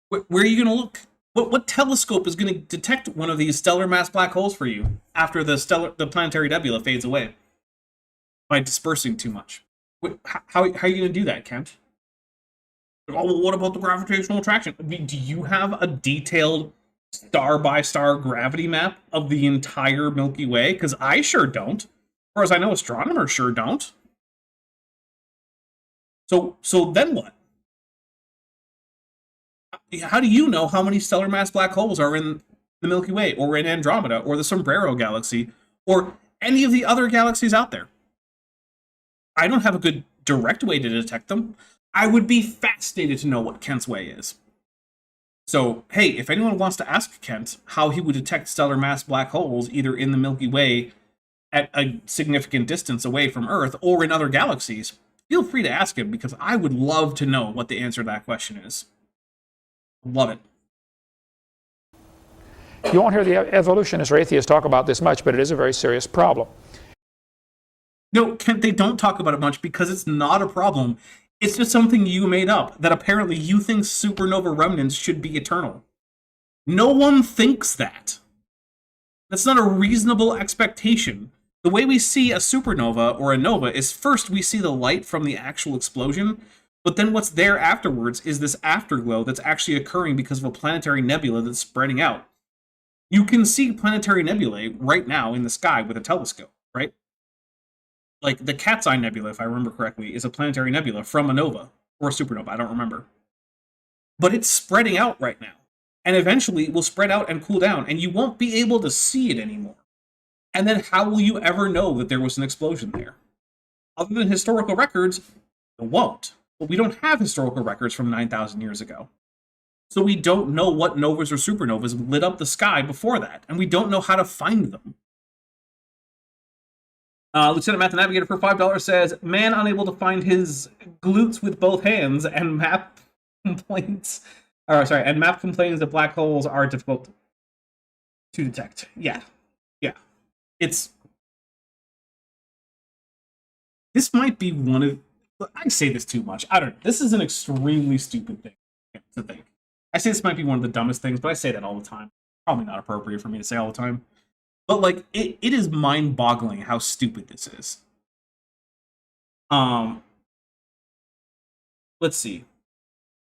Where are you going to look? What telescope is going to detect one of these stellar mass black holes for you after the planetary nebula fades away by dispersing too much? How are you going to do that, Kent? Oh, well, what about the gravitational attraction? I mean, do you have a detailed star-by-star gravity map of the entire Milky Way? Because I sure don't. As far as I know, astronomers sure don't. So then what? How do you know how many stellar mass black holes are in the Milky Way, or in Andromeda, or the Sombrero Galaxy, or any of the other galaxies out there? I don't have a good direct way to detect them. I would be fascinated to know what Kent's way is. So, hey, if anyone wants to ask Kent how he would detect stellar mass black holes either in the Milky Way at a significant distance away from Earth or in other galaxies, feel free to ask him, because I would love to know what the answer to that question is. Love it. You won't hear the evolutionists or atheists talk about this much, but it is a very serious problem. No, Kent, they don't talk about it much because it's not a problem. It's just something you made up, that apparently you think supernova remnants should be eternal. No one thinks that. That's not a reasonable expectation. The way we see a supernova or a nova is first we see the light from the actual explosion, but then what's there afterwards is this afterglow that's actually occurring because of a planetary nebula that's spreading out. You can see planetary nebulae right now in the sky with a telescope, right? Like the Cat's Eye Nebula, if I remember correctly, is a planetary nebula from a nova, or a supernova, I don't remember. But it's spreading out right now. And eventually it will spread out and cool down, and you won't be able to see it anymore. And then how will you ever know that there was an explosion there? Other than historical records, you won't. But we don't have historical records from 9,000 years ago. So we don't know what novas or supernovas lit up the sky before that, and we don't know how to find them. Lieutenant Matt the Navigator for $5 says, man unable to find his glutes with both hands, and map complains that black holes are difficult to detect. Yeah. This might be one of, I say this too much. I don't know. This is an extremely stupid thing to think. I say this might be one of the dumbest things, but I say that all the time. Probably not appropriate for me to say all the time. But, like, it is mind-boggling how stupid this is. Let's see.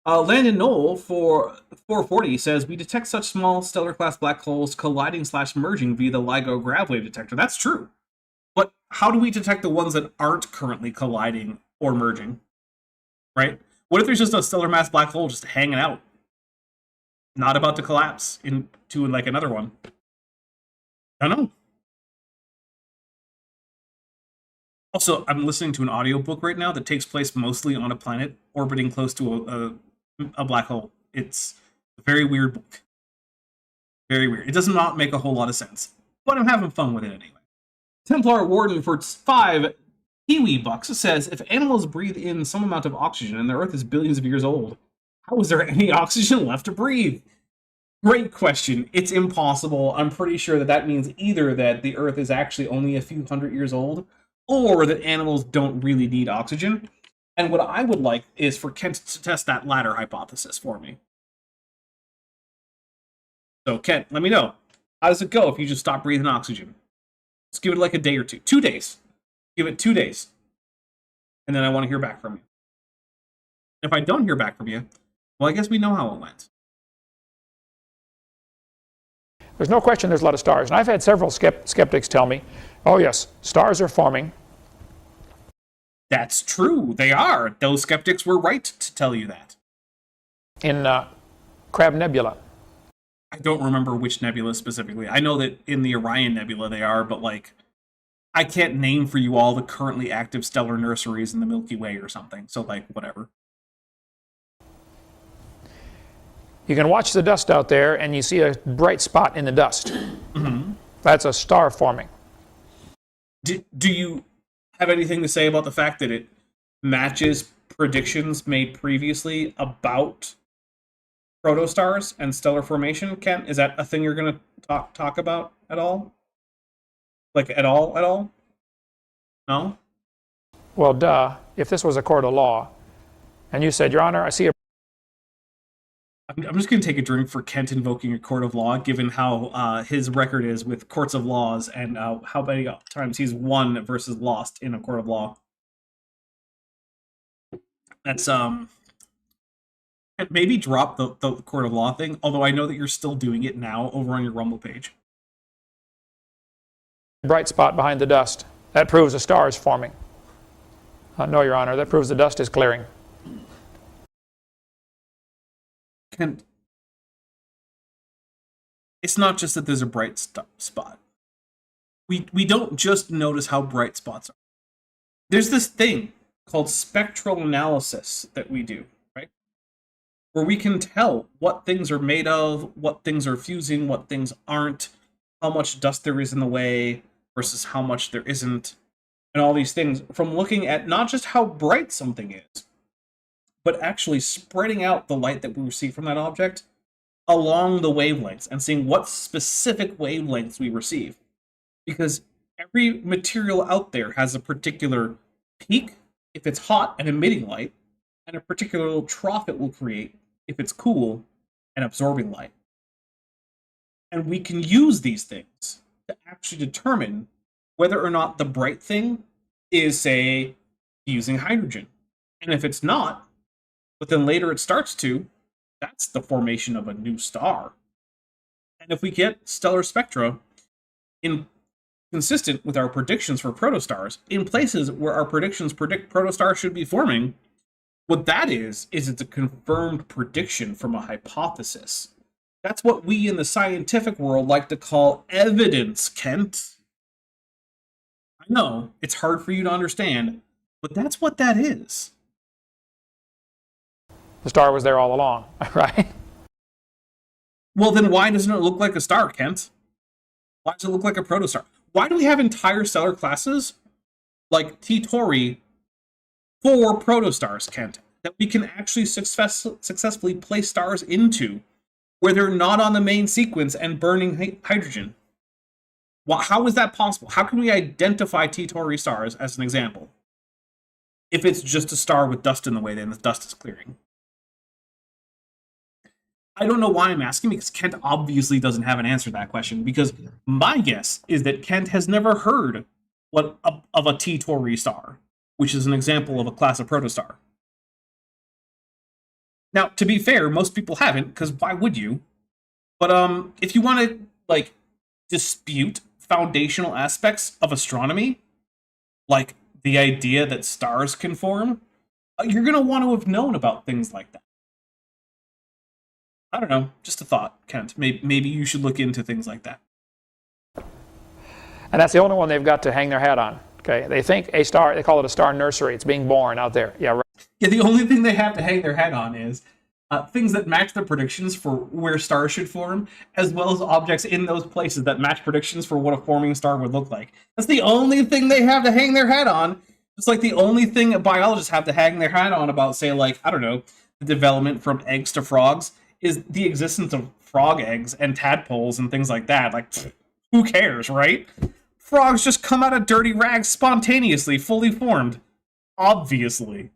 Landon Knoll for 440 says, we detect such small stellar-class black holes colliding/merging via the LIGO grav wave detector. That's true. But how do we detect the ones that aren't currently colliding or merging? Right? What if there's just a stellar mass black hole just hanging out? Not about to collapse into, like, another one. I don't know. Also, I'm listening to an audiobook right now that takes place mostly on a planet orbiting close to a black hole. It's a very weird book. Very weird. It does not make a whole lot of sense, but I'm having fun with it anyway. Templar Warden for 5 Kiwi bucks says, if animals breathe in some amount of oxygen and the Earth is billions of years old, how is there any oxygen left to breathe? Great question. It's impossible. I'm pretty sure that means either that the Earth is actually only a few hundred years old, or that animals don't really need oxygen. And what I would like is for Kent to test that latter hypothesis for me. So, Kent, let me know. How does it go if you just stop breathing oxygen? Let's give it like a day or two. 2 days. Give it 2 days. And then I want to hear back from you. If I don't hear back from you, well, I guess we know how it went. There's no question there's a lot of stars. And I've had several skeptics tell me, oh yes, stars are forming. That's true. They are. Those skeptics were right to tell you that. In Crab Nebula. I don't remember which nebula specifically. I know that in the Orion Nebula they are, but, like, I can't name for you all the currently active stellar nurseries in the Milky Way or something. So, like, whatever. You can watch the dust out there and you see a bright spot in the dust. Mm-hmm. That's a star forming. Do you have anything to say about the fact that it matches predictions made previously about protostars and stellar formation, Kent? Is that a thing you're going to talk about at all? Like, at all? No? Well, duh, if this was a court of law, and you said, Your Honor, I see a I'm just going to take a drink for Kent invoking a court of law, given how his record is with courts of laws and how many times he's won versus lost in a court of law. That's maybe drop the court of law thing, although I know that you're still doing it now over on your Rumble page. bright spot behind the dust. That proves a star is forming. No, Your Honor, that proves the dust is clearing. Kent, it's not just that there's a bright spot. We don't just notice how bright spots are. There's this thing called spectral analysis that we do, right? Where we can tell what things are made of, what things are fusing, what things aren't, how much dust there is in the way versus how much there isn't, and all these things from looking at not just how bright something is, but actually spreading out the light that we receive from that object along the wavelengths and seeing what specific wavelengths we receive. Because every material out there has a particular peak if it's hot and emitting light, and a particular little trough it will create if it's cool and absorbing light. And we can use these things to actually determine whether or not the bright thing is, say, fusing hydrogen. And if it's not, but then later it starts to, that's the formation of a new star. And if we get stellar spectra consistent with our predictions for protostars in places where our predictions predict protostars should be forming, what that is it's a confirmed prediction from a hypothesis. That's what we in the scientific world like to call evidence, Kent. I know, it's hard for you to understand, but that's what that is. The star was there all along, right? Well, then why doesn't it look like a star, Kent? Why does it look like a protostar? Why do we have entire stellar classes like T Tauri for protostars, Kent, that we can actually successfully place stars into where they're not on the main sequence and burning hydrogen? How is that possible? How can we identify T Tauri stars as an example if it's just a star with dust in the way, then the dust is clearing? I don't know why I'm asking, because Kent obviously doesn't have an answer to that question, because my guess is that Kent has never heard of a T Tauri star, which is an example of a class of protostar. Now, to be fair, most people haven't, because why would you? But if you want to dispute foundational aspects of astronomy, like the idea that stars can form, you're going to want to have known about things like that. I don't know, just a thought, Kent. Maybe you should look into things like that. And that's the only one they've got to hang their hat on. Okay, they think a star, they call it a star nursery. It's being born out there. Yeah, right. Yeah, the only thing they have to hang their hat on is things that match their predictions for where stars should form, as well as objects in those places that match predictions for what a forming star would look like. That's the only thing they have to hang their hat on. It's like the only thing biologists have to hang their hat on about, say, like, I don't know, the development from eggs to frogs is the existence of frog eggs and tadpoles and things like that. Like, who cares, right? Frogs just come out of dirty rags spontaneously, fully formed. Obviously.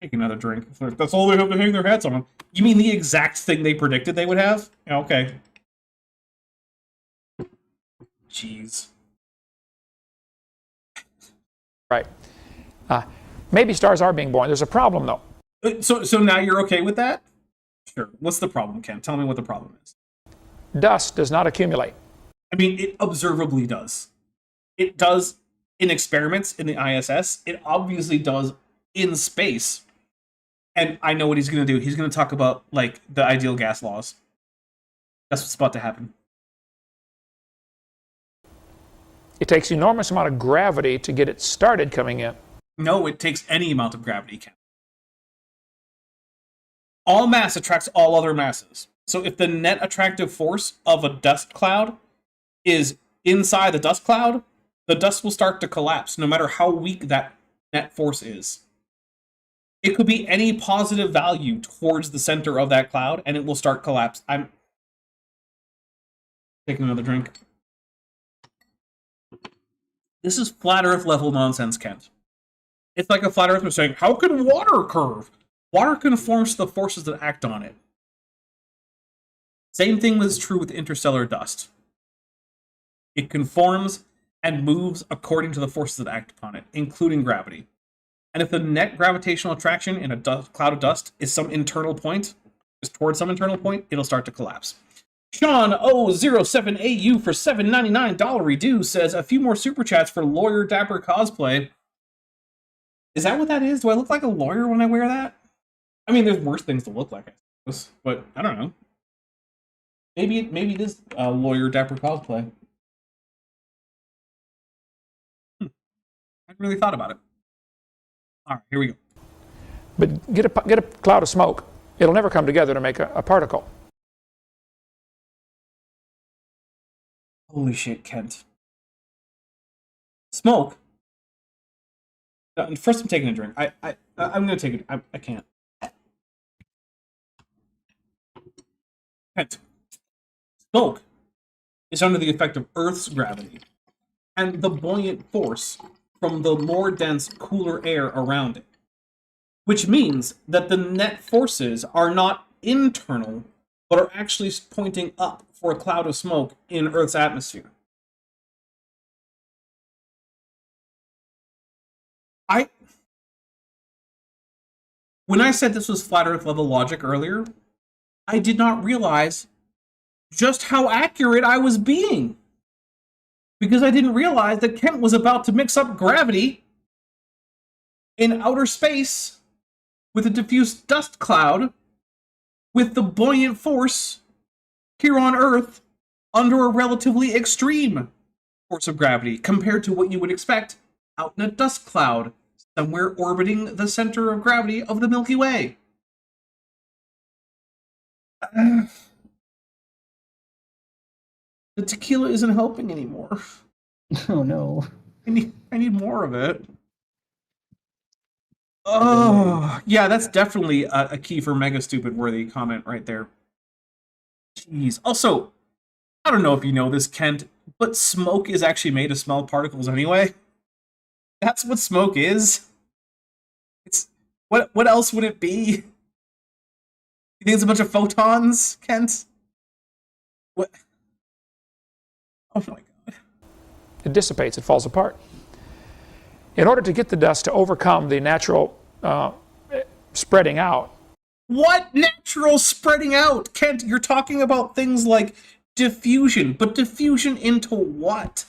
Take another drink. That's all they have to hang their hats on. You mean the exact thing they predicted they would have? Yeah, okay. Jeez. Right. Maybe stars are being born. There's a problem, though. So now you're okay with that? Sure. What's the problem, Ken? Tell me what the problem is. Dust does not accumulate. I mean, it observably does. It does in experiments in the ISS. It obviously does in space. And I know what he's going to do. He's going to talk about, like, the ideal gas laws. That's what's about to happen. It takes an enormous amount of gravity to get it started coming in. No, it takes any amount of gravity, Ken. All mass attracts all other masses. So if the net attractive force of a dust cloud is inside the dust cloud, the dust will start to collapse, no matter how weak that net force is. It could be any positive value towards the center of that cloud, and it will start collapse. I'm taking another drink. This is flat Earth level nonsense, Kent. It's like a flat earther saying, how can water curve? Water conforms to the forces that act on it. Same thing was true with interstellar dust. It conforms and moves according to the forces that act upon it, including gravity. And if the net gravitational attraction in a cloud of dust is some internal point, is towards some internal point, it'll start to collapse. Sean 007AU for $7.99 redo says, a few more super chats for Lawyer Dapper cosplay. Is that what that is? Do I look like a lawyer when I wear that? I mean, there's worse things to look like, I suppose, but I don't know. Maybe it is Lawyer Dapper cosplay. I hadn't really thought about it. All right, here we go. But get a cloud of smoke. It'll never come together to make a particle. Holy shit, Kent. Smoke? First I'm taking a drink. I'm going to take it. I can't. Kent. Smoke is under the effect of Earth's gravity and the buoyant force from the more dense, cooler air around it. Which means that the net forces are not internal, but are actually pointing up for a cloud of smoke in Earth's atmosphere. When I said this was flat Earth level logic earlier, I did not realize just how accurate I was being. Because I didn't realize that Kent was about to mix up gravity in outer space with a diffuse dust cloud with the buoyant force here on Earth under a relatively extreme force of gravity compared to what you would expect out in a dust cloud somewhere orbiting the center of gravity of the Milky Way. The tequila isn't helping anymore. Oh no. I need more of it. Oh, yeah, that's definitely a key for mega stupid worthy comment right there. Jeez. Also, I don't know if you know this, Kent, but smoke is actually made of small particles anyway. That's what smoke is. It's what else would it be? You think it's a bunch of photons, Kent? What? Oh my god. It dissipates, it falls apart. In order to get the dust to overcome the natural spreading out. What natural spreading out? Kent, you're talking about things like diffusion, but diffusion into what?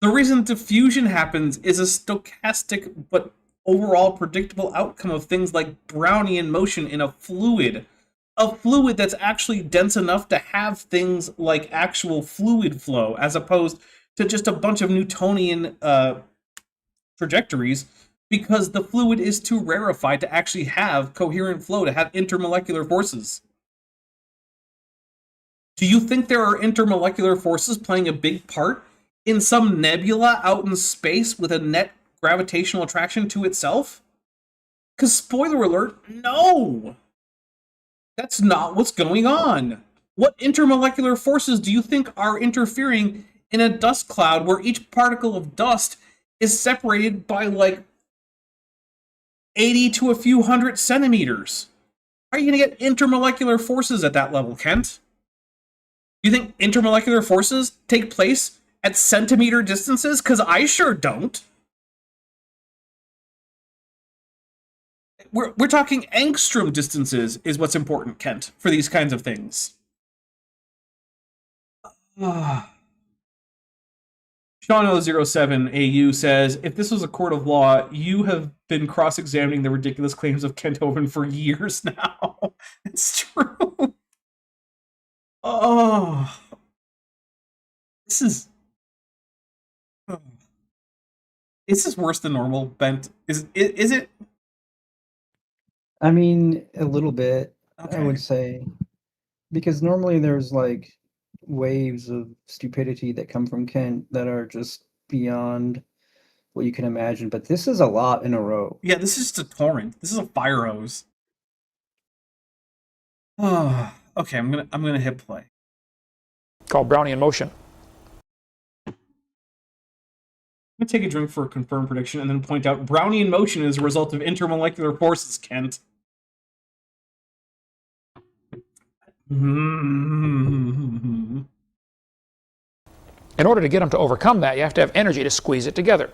The reason diffusion happens is a stochastic but overall predictable outcome of things like Brownian motion in a fluid. A fluid that's actually dense enough to have things like actual fluid flow, as opposed to just a bunch of Newtonian trajectories, because the fluid is too rarefied to actually have coherent flow, to have intermolecular forces. Do you think there are intermolecular forces playing a big part in some nebula out in space with a net gravitational attraction to itself? Because, spoiler alert, no! That's not what's going on. What intermolecular forces do you think are interfering in a dust cloud where each particle of dust is separated by like 80 to a few hundred centimeters? How are you going to get intermolecular forces at that level, Kent? Do you think intermolecular forces take place at centimeter distances? Because I sure don't. We're talking angstrom distances is what's important, Kent, for these kinds of things. Sean007AU says, if this was a court of law, you have been cross-examining the ridiculous claims of Kent Hovind for years now. It's true. Oh. This is... Is this worse than normal, Bent? Is it? I mean, a little bit, Okay. I would say. Because normally there's like waves of stupidity that come from Kent that are just beyond what you can imagine. But this is a lot in a row. Yeah, this is just a torrent. This is a fire hose. Oh, okay, I'm gonna hit play. Called Brownian motion. I'm going to take a drink for a confirmed prediction and then point out Brownian motion is a result of intermolecular forces, Kent. In order to get them to overcome that, you have to have energy to squeeze it together.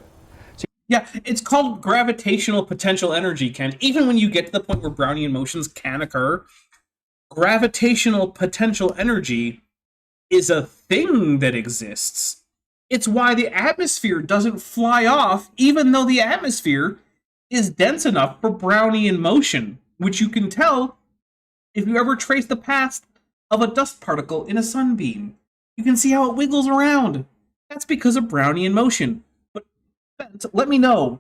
Yeah, it's called gravitational potential energy, Kent. Even when you get to the point where Brownian motions can occur, gravitational potential energy is a thing that exists. It's why the atmosphere doesn't fly off, even though the atmosphere is dense enough for Brownian motion, which you can tell if you ever trace the path of a dust particle in a sunbeam. You can see how it wiggles around. That's because of Brownian motion. But let me know,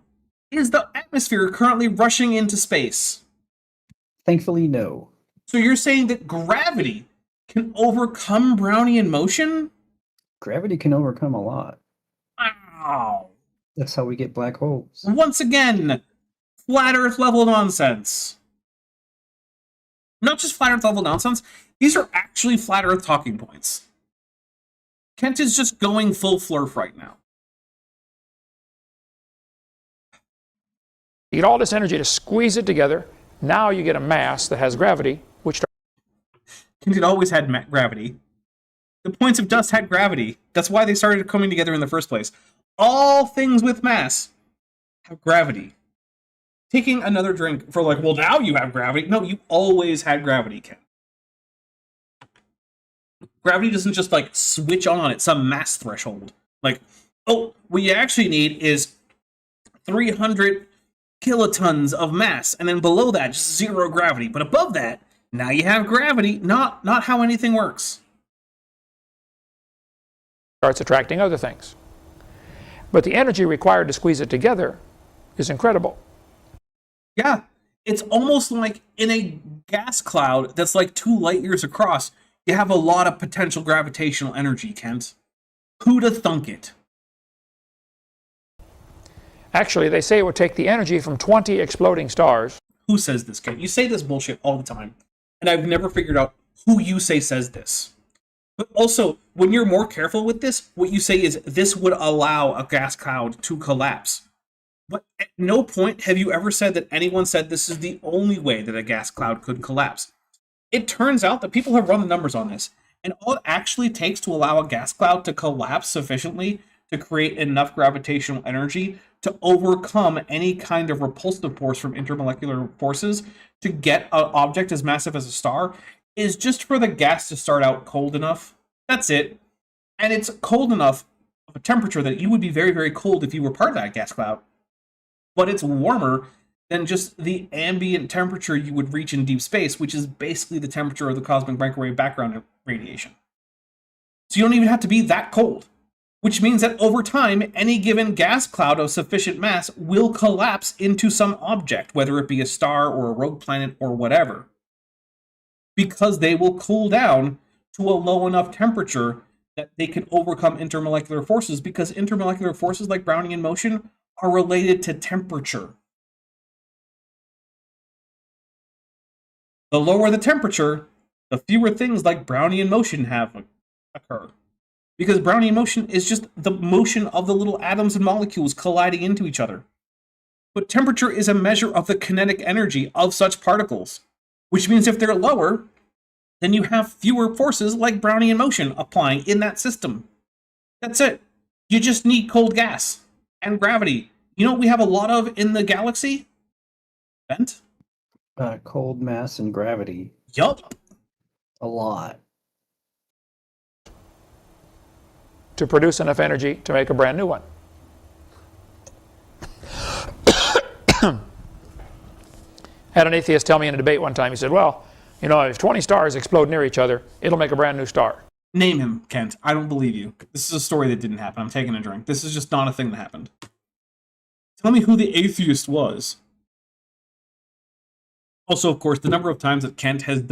is the atmosphere currently rushing into space? Thankfully, no. So you're saying that gravity can overcome Brownian motion? Gravity can overcome a lot. Wow. That's how we get black holes. Once again, flat Earth level nonsense. Not just flat Earth level nonsense, these are actually flat Earth talking points. Kent is just going full flurf right now. You get all this energy to squeeze it together. Now you get a mass that has gravity, which... Kent had always had gravity. The points of dust had gravity. That's why they started coming together in the first place. All things with mass have gravity. Taking another drink for like, well, now you have gravity. No, you always had gravity, Kent. Gravity doesn't just like switch on at some mass threshold. Like, oh, what you actually need is 300 kilotons of mass, and then below that, just zero gravity. But above that, now you have gravity. Not how anything works. Starts attracting other things. But the energy required to squeeze it together is incredible. Yeah, it's almost like in a gas cloud that's like 2 light years across, you have a lot of potential gravitational energy, Kent. Who'd have thunk it? Actually, they say it would take the energy from 20 exploding stars. Who says this, Kent? You say this bullshit all the time, and I've never figured out who you say says this. But also, when you're more careful with this, what you say is this would allow a gas cloud to collapse. But at no point have you ever said that anyone said this is the only way that a gas cloud could collapse. It turns out that people have run the numbers on this, and all it actually takes to allow a gas cloud to collapse sufficiently to create enough gravitational energy to overcome any kind of repulsive force from intermolecular forces to get an object as massive as a star is just for the gas to start out cold enough. That's it. And it's cold enough of a temperature that you would be very, very cold if you were part of that gas cloud. But it's warmer than just the ambient temperature you would reach in deep space, which is basically the temperature of the cosmic microwave background radiation. So you don't even have to be that cold, which means that over time, any given gas cloud of sufficient mass will collapse into some object, whether it be a star or a rogue planet or whatever, because they will cool down to a low enough temperature that they can overcome intermolecular forces, because intermolecular forces like Brownian motion are related to temperature. The lower the temperature, the fewer things like Brownian motion have occur. Because Brownian motion is just the motion of the little atoms and molecules colliding into each other. But temperature is a measure of the kinetic energy of such particles, which means if they're lower, then you have fewer forces like Brownian motion applying in that system. That's it. You just need cold gas and gravity. You know what we have a lot of in the galaxy? Bent? Cold mass and gravity. Yup. A lot. To produce enough energy to make a brand new one. Had an atheist tell me in a debate one time, he said, well, you know, if 20 stars explode near each other, it'll make a brand new star. Name him, Kent. I don't believe you. This is a story that didn't happen. I'm taking a drink. This is just not a thing that happened. Tell me who the atheist was. Also, of course, the number of times that Kent has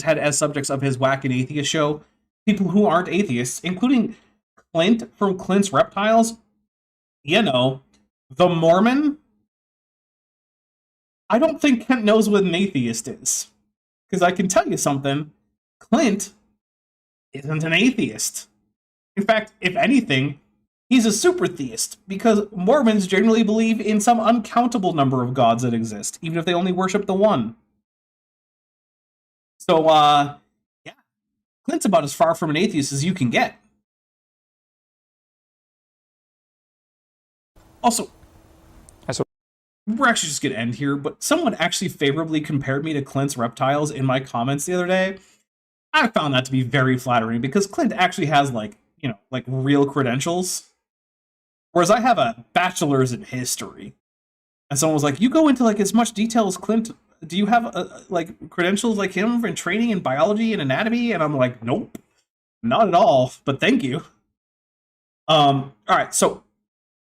had as subjects of his Whack and Atheist show people who aren't atheists, including Clint from Clint's Reptiles. You know, the Mormon. I don't think Kent knows what an atheist is. Because I can tell you something, Clint isn't an atheist. In fact, if anything, He's a super theist, because Mormons generally believe in some uncountable number of gods that exist, even if they only worship the one. So, yeah. Clint's about as far from an atheist as you can get. Also, we're actually just going to end here, but someone actually favorably compared me to Clint's reptiles in my comments the other day. I found that to be very flattering, because Clint actually has, like, you know, like real credentials. Whereas I have a bachelor's in history. And someone was like, you go into like as much detail as Clint. Do you have like credentials like him in training in biology and anatomy? And I'm like, nope, not at all, but thank you. All right, so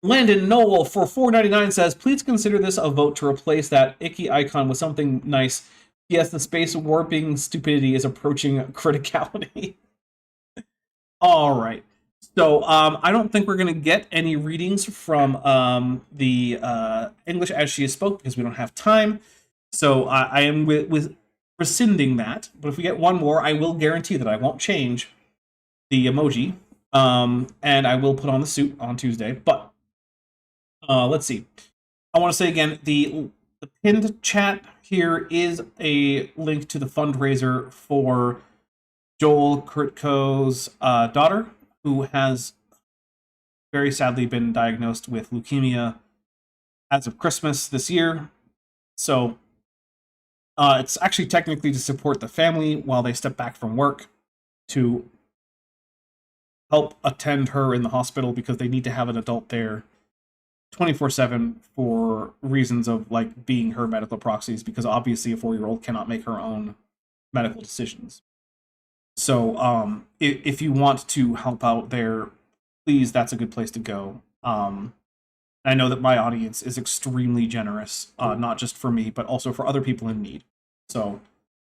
Landon Noel for $4.99 says, please consider this a vote to replace that icky icon with something nice. Yes, the space warping stupidity is approaching criticality. All right. So I don't think we're going to get any readings from the English as she is spoke, because we don't have time. So I am with rescinding that. But if we get one more, I will guarantee that I won't change the emoji. And I will put on the suit on Tuesday. But let's see. I want to say again, the pinned chat here is a link to the fundraiser for Joel Kurtko's daughter, who has very sadly been diagnosed with leukemia as of Christmas this year. So it's actually technically to support the family while they step back from work to help attend her in the hospital, because they need to have an adult there 24/7 for reasons of like being her medical proxies, because obviously a 4-year-old cannot make her own medical decisions. So if you want to help out there, please, that's a good place to go. I know that my audience is extremely generous, not just for me, but also for other people in need. So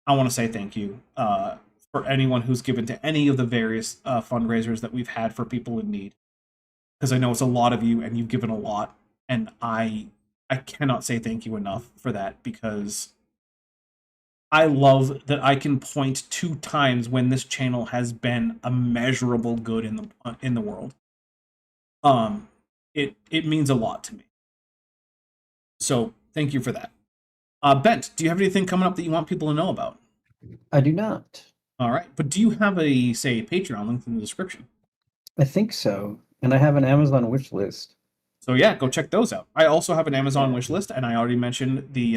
I want to say thank you for anyone who's given to any of the various fundraisers that we've had for people in need. Because I know it's a lot of you, and you've given a lot. And I cannot say thank you enough for that, because I love that I can point to times when this channel has been a measurable good in the world. It means a lot to me. So thank you for that. Bent, do you have anything coming up that you want people to know about? I do not. All right, but do you have a Patreon link in the description? I think so, and I have an Amazon wish list. So yeah, go check those out. I also have an Amazon wish list, and I already mentioned the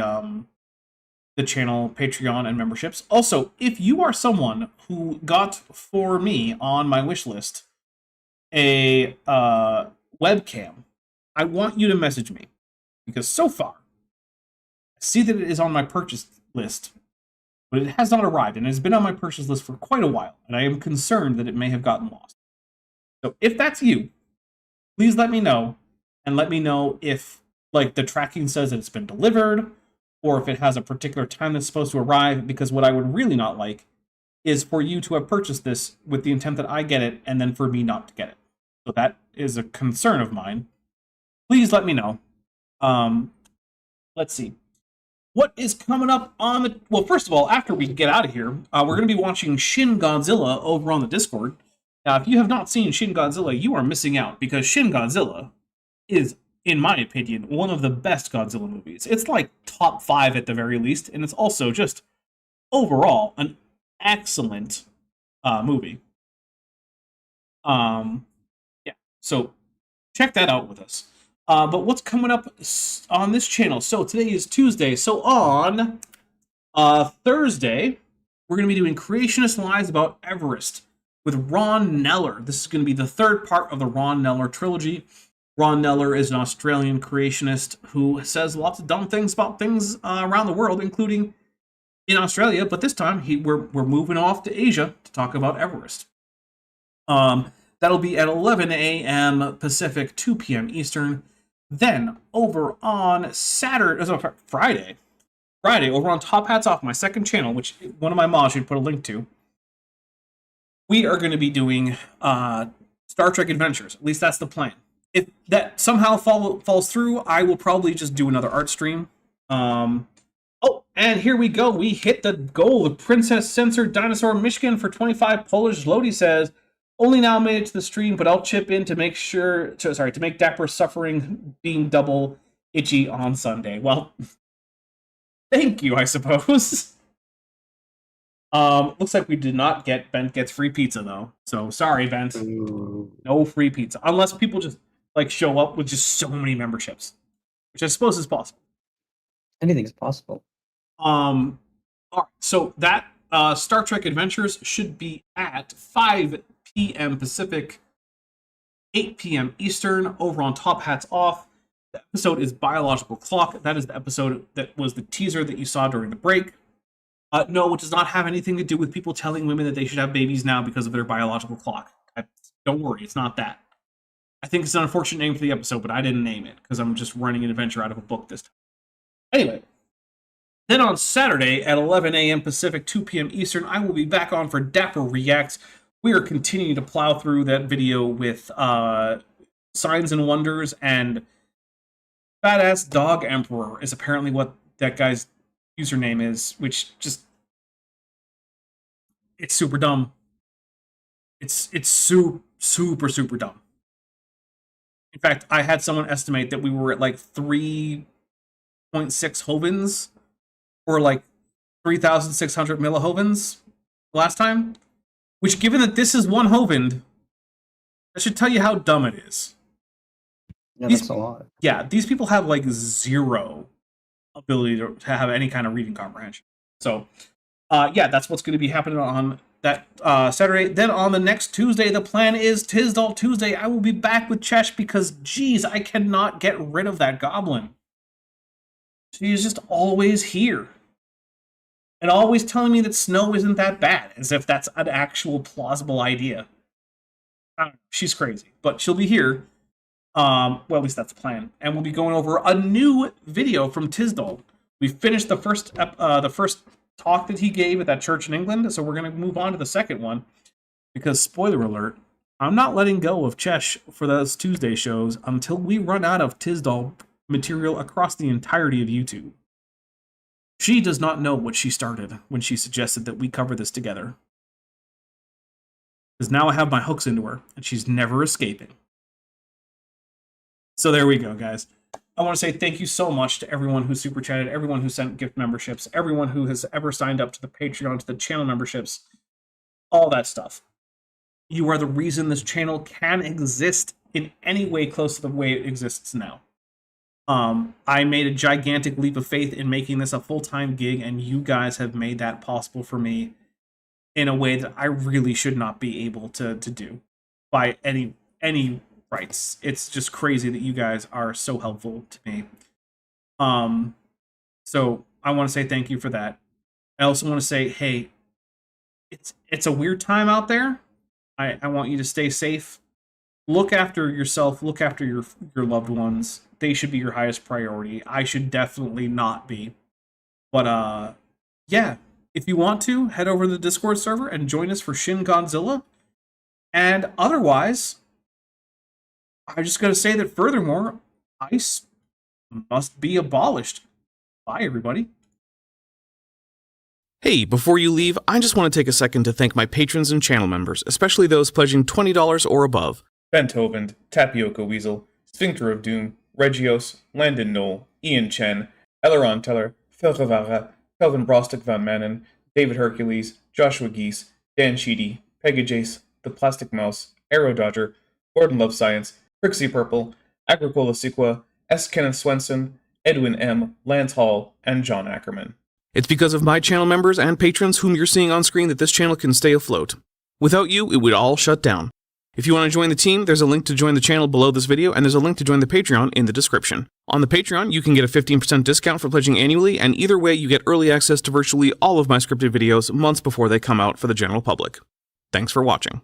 channel Patreon and memberships. Also, if you are someone who got for me on my wish list a webcam, I want you to message me, because so far I see that it is on my purchase list, but it has not arrived, and it has been on my purchase list for quite a while, and I am concerned that it may have gotten lost. So if that's you, please let me know, and let me know if like the tracking says that it's been delivered, or if it has a particular time that's supposed to arrive, because what I would really not like is for you to have purchased this with the intent that I get it, and then for me not to get it. So that is a concern of mine. Please let me know. Let's see. What is coming up on the... Well, first of all, after we get out of here, we're going to be watching Shin Godzilla over on the Discord. Now, if you have not seen Shin Godzilla, you are missing out, because Shin Godzilla is, in my opinion, one of the best Godzilla movies. It's like top 5 at the very least, and it's also just overall an excellent movie. Yeah, so check that out with us. But what's coming up on this channel? So today is Tuesday. So on Thursday, we're going to be doing Creationist Lies about Everest with Ron Neller. This is going to be the third part of the Ron Neller trilogy. Ron Neller is an Australian creationist who says lots of dumb things about things around the world, including in Australia. But this time, we're moving off to Asia to talk about Everest. That'll be at 11 a.m. Pacific, 2 p.m. Eastern. Then, over on Friday, over on Top Hats Off, my second channel, which one of my mods should put a link to, we are going to be doing Star Trek Adventures. At least that's the plan. If that somehow falls through, I will probably just do another art stream. Oh, and here we go. We hit the goal. The Princess Censored Dinosaur Michigan for 25 Polish zloty says, Only now made it to the stream, but I'll chip in to make to make Dapper suffering being double itchy on Sunday. Well, thank you, I suppose. Looks like we did not get Bent gets free pizza though. So sorry, Bent. No free pizza. Unless people just like show up with just so many memberships. Which I suppose is possible. Anything's possible. All right, so that Star Trek Adventures should be at 5 p.m. Pacific, 8 p.m. Eastern, over on Top Hats Off. The episode is Biological Clock. That is the episode that was the teaser that you saw during the break. No, it does not have anything to do with people telling women that they should have babies now because of their biological clock. Don't worry, it's not that. I think it's an unfortunate name for the episode, but I didn't name it because I'm just running an adventure out of a book this time. Anyway, then on Saturday at 11 a.m. Pacific, 2 p.m. Eastern, I will be back on for Dapper Reacts. We are continuing to plow through that video with Signs and Wonders, and Badass Dog Emperor is apparently what that guy's username is, which just... it's super dumb. It's super dumb. In fact, I had someone estimate that we were at like 3.6 Hovinds, or like 3,600 millihovins last time. Which, given that this is one Hovind, that should tell you how dumb it is. Yeah, that's a lot. Yeah, these people have like zero ability to have any kind of reading comprehension. So, yeah, that's what's going to be happening on that Saturday. Then on the next Tuesday, the plan is Tisdall Tuesday. I will be back with Chesh because, geez, I cannot get rid of that goblin. She is just always here. And always telling me that snow isn't that bad, as if that's an actual plausible idea. I don't know, she's crazy, but she'll be here. Well, at least that's the plan. And we'll be going over a new video from Tisdall. We finished the first talk that he gave at that church in England, so we're going to move on to the second one. Because, spoiler alert, I'm not letting go of Chesh for those Tuesday shows until we run out of Tisdall material across the entirety of YouTube. She does not know what she started when she suggested that we cover this together. Because now I have my hooks into her, and she's never escaping. So there we go, guys. I want to say thank you so much to everyone who super chatted, everyone who sent gift memberships, everyone who has ever signed up to the Patreon, to the channel memberships, all that stuff. You are the reason this channel can exist in any way close to the way it exists now. I made a gigantic leap of faith in making this a full-time gig, and you guys have made that possible for me in a way that I really should not be able to do by any rights. It's just crazy that you guys are so helpful to me. So I want to say thank you for that. I also want to say, hey, it's a weird time out there. I want you to stay safe. Look after yourself. Look after your loved ones. They should be your highest priority. I should definitely not be. But, yeah. If you want to, head over to the Discord server and join us for Shin Godzilla. And otherwise, I'm just going to say that furthermore, ICE must be abolished. Bye, everybody. Hey, before you leave, I just want to take a second to thank my patrons and channel members, especially those pledging $20 or above. Bent Hovind, Tapioca Weasel, Sphincter of Doom, Regios, Landon Knoll, Ian Chen, Elleron Teller, Phil Rivara, Kelvin Brostick Van Manen, David Hercules, Joshua Geese, Dan Sheedy, Peggy Jace, The Plastic Mouse, Arrow Dodger, Gordon Love Science, Trixie Purple, Agricola Sequa, S. Kenneth Swenson, Edwin M., Lance Hall, and John Ackerman. It's because of my channel members and patrons whom you're seeing on screen that this channel can stay afloat. Without you, it would all shut down. If you want to join the team, there's a link to join the channel below this video, and there's a link to join the Patreon in the description. On the Patreon, you can get a 15% discount for pledging annually, and either way, you get early access to virtually all of my scripted videos months before they come out for the general public. Thanks for watching.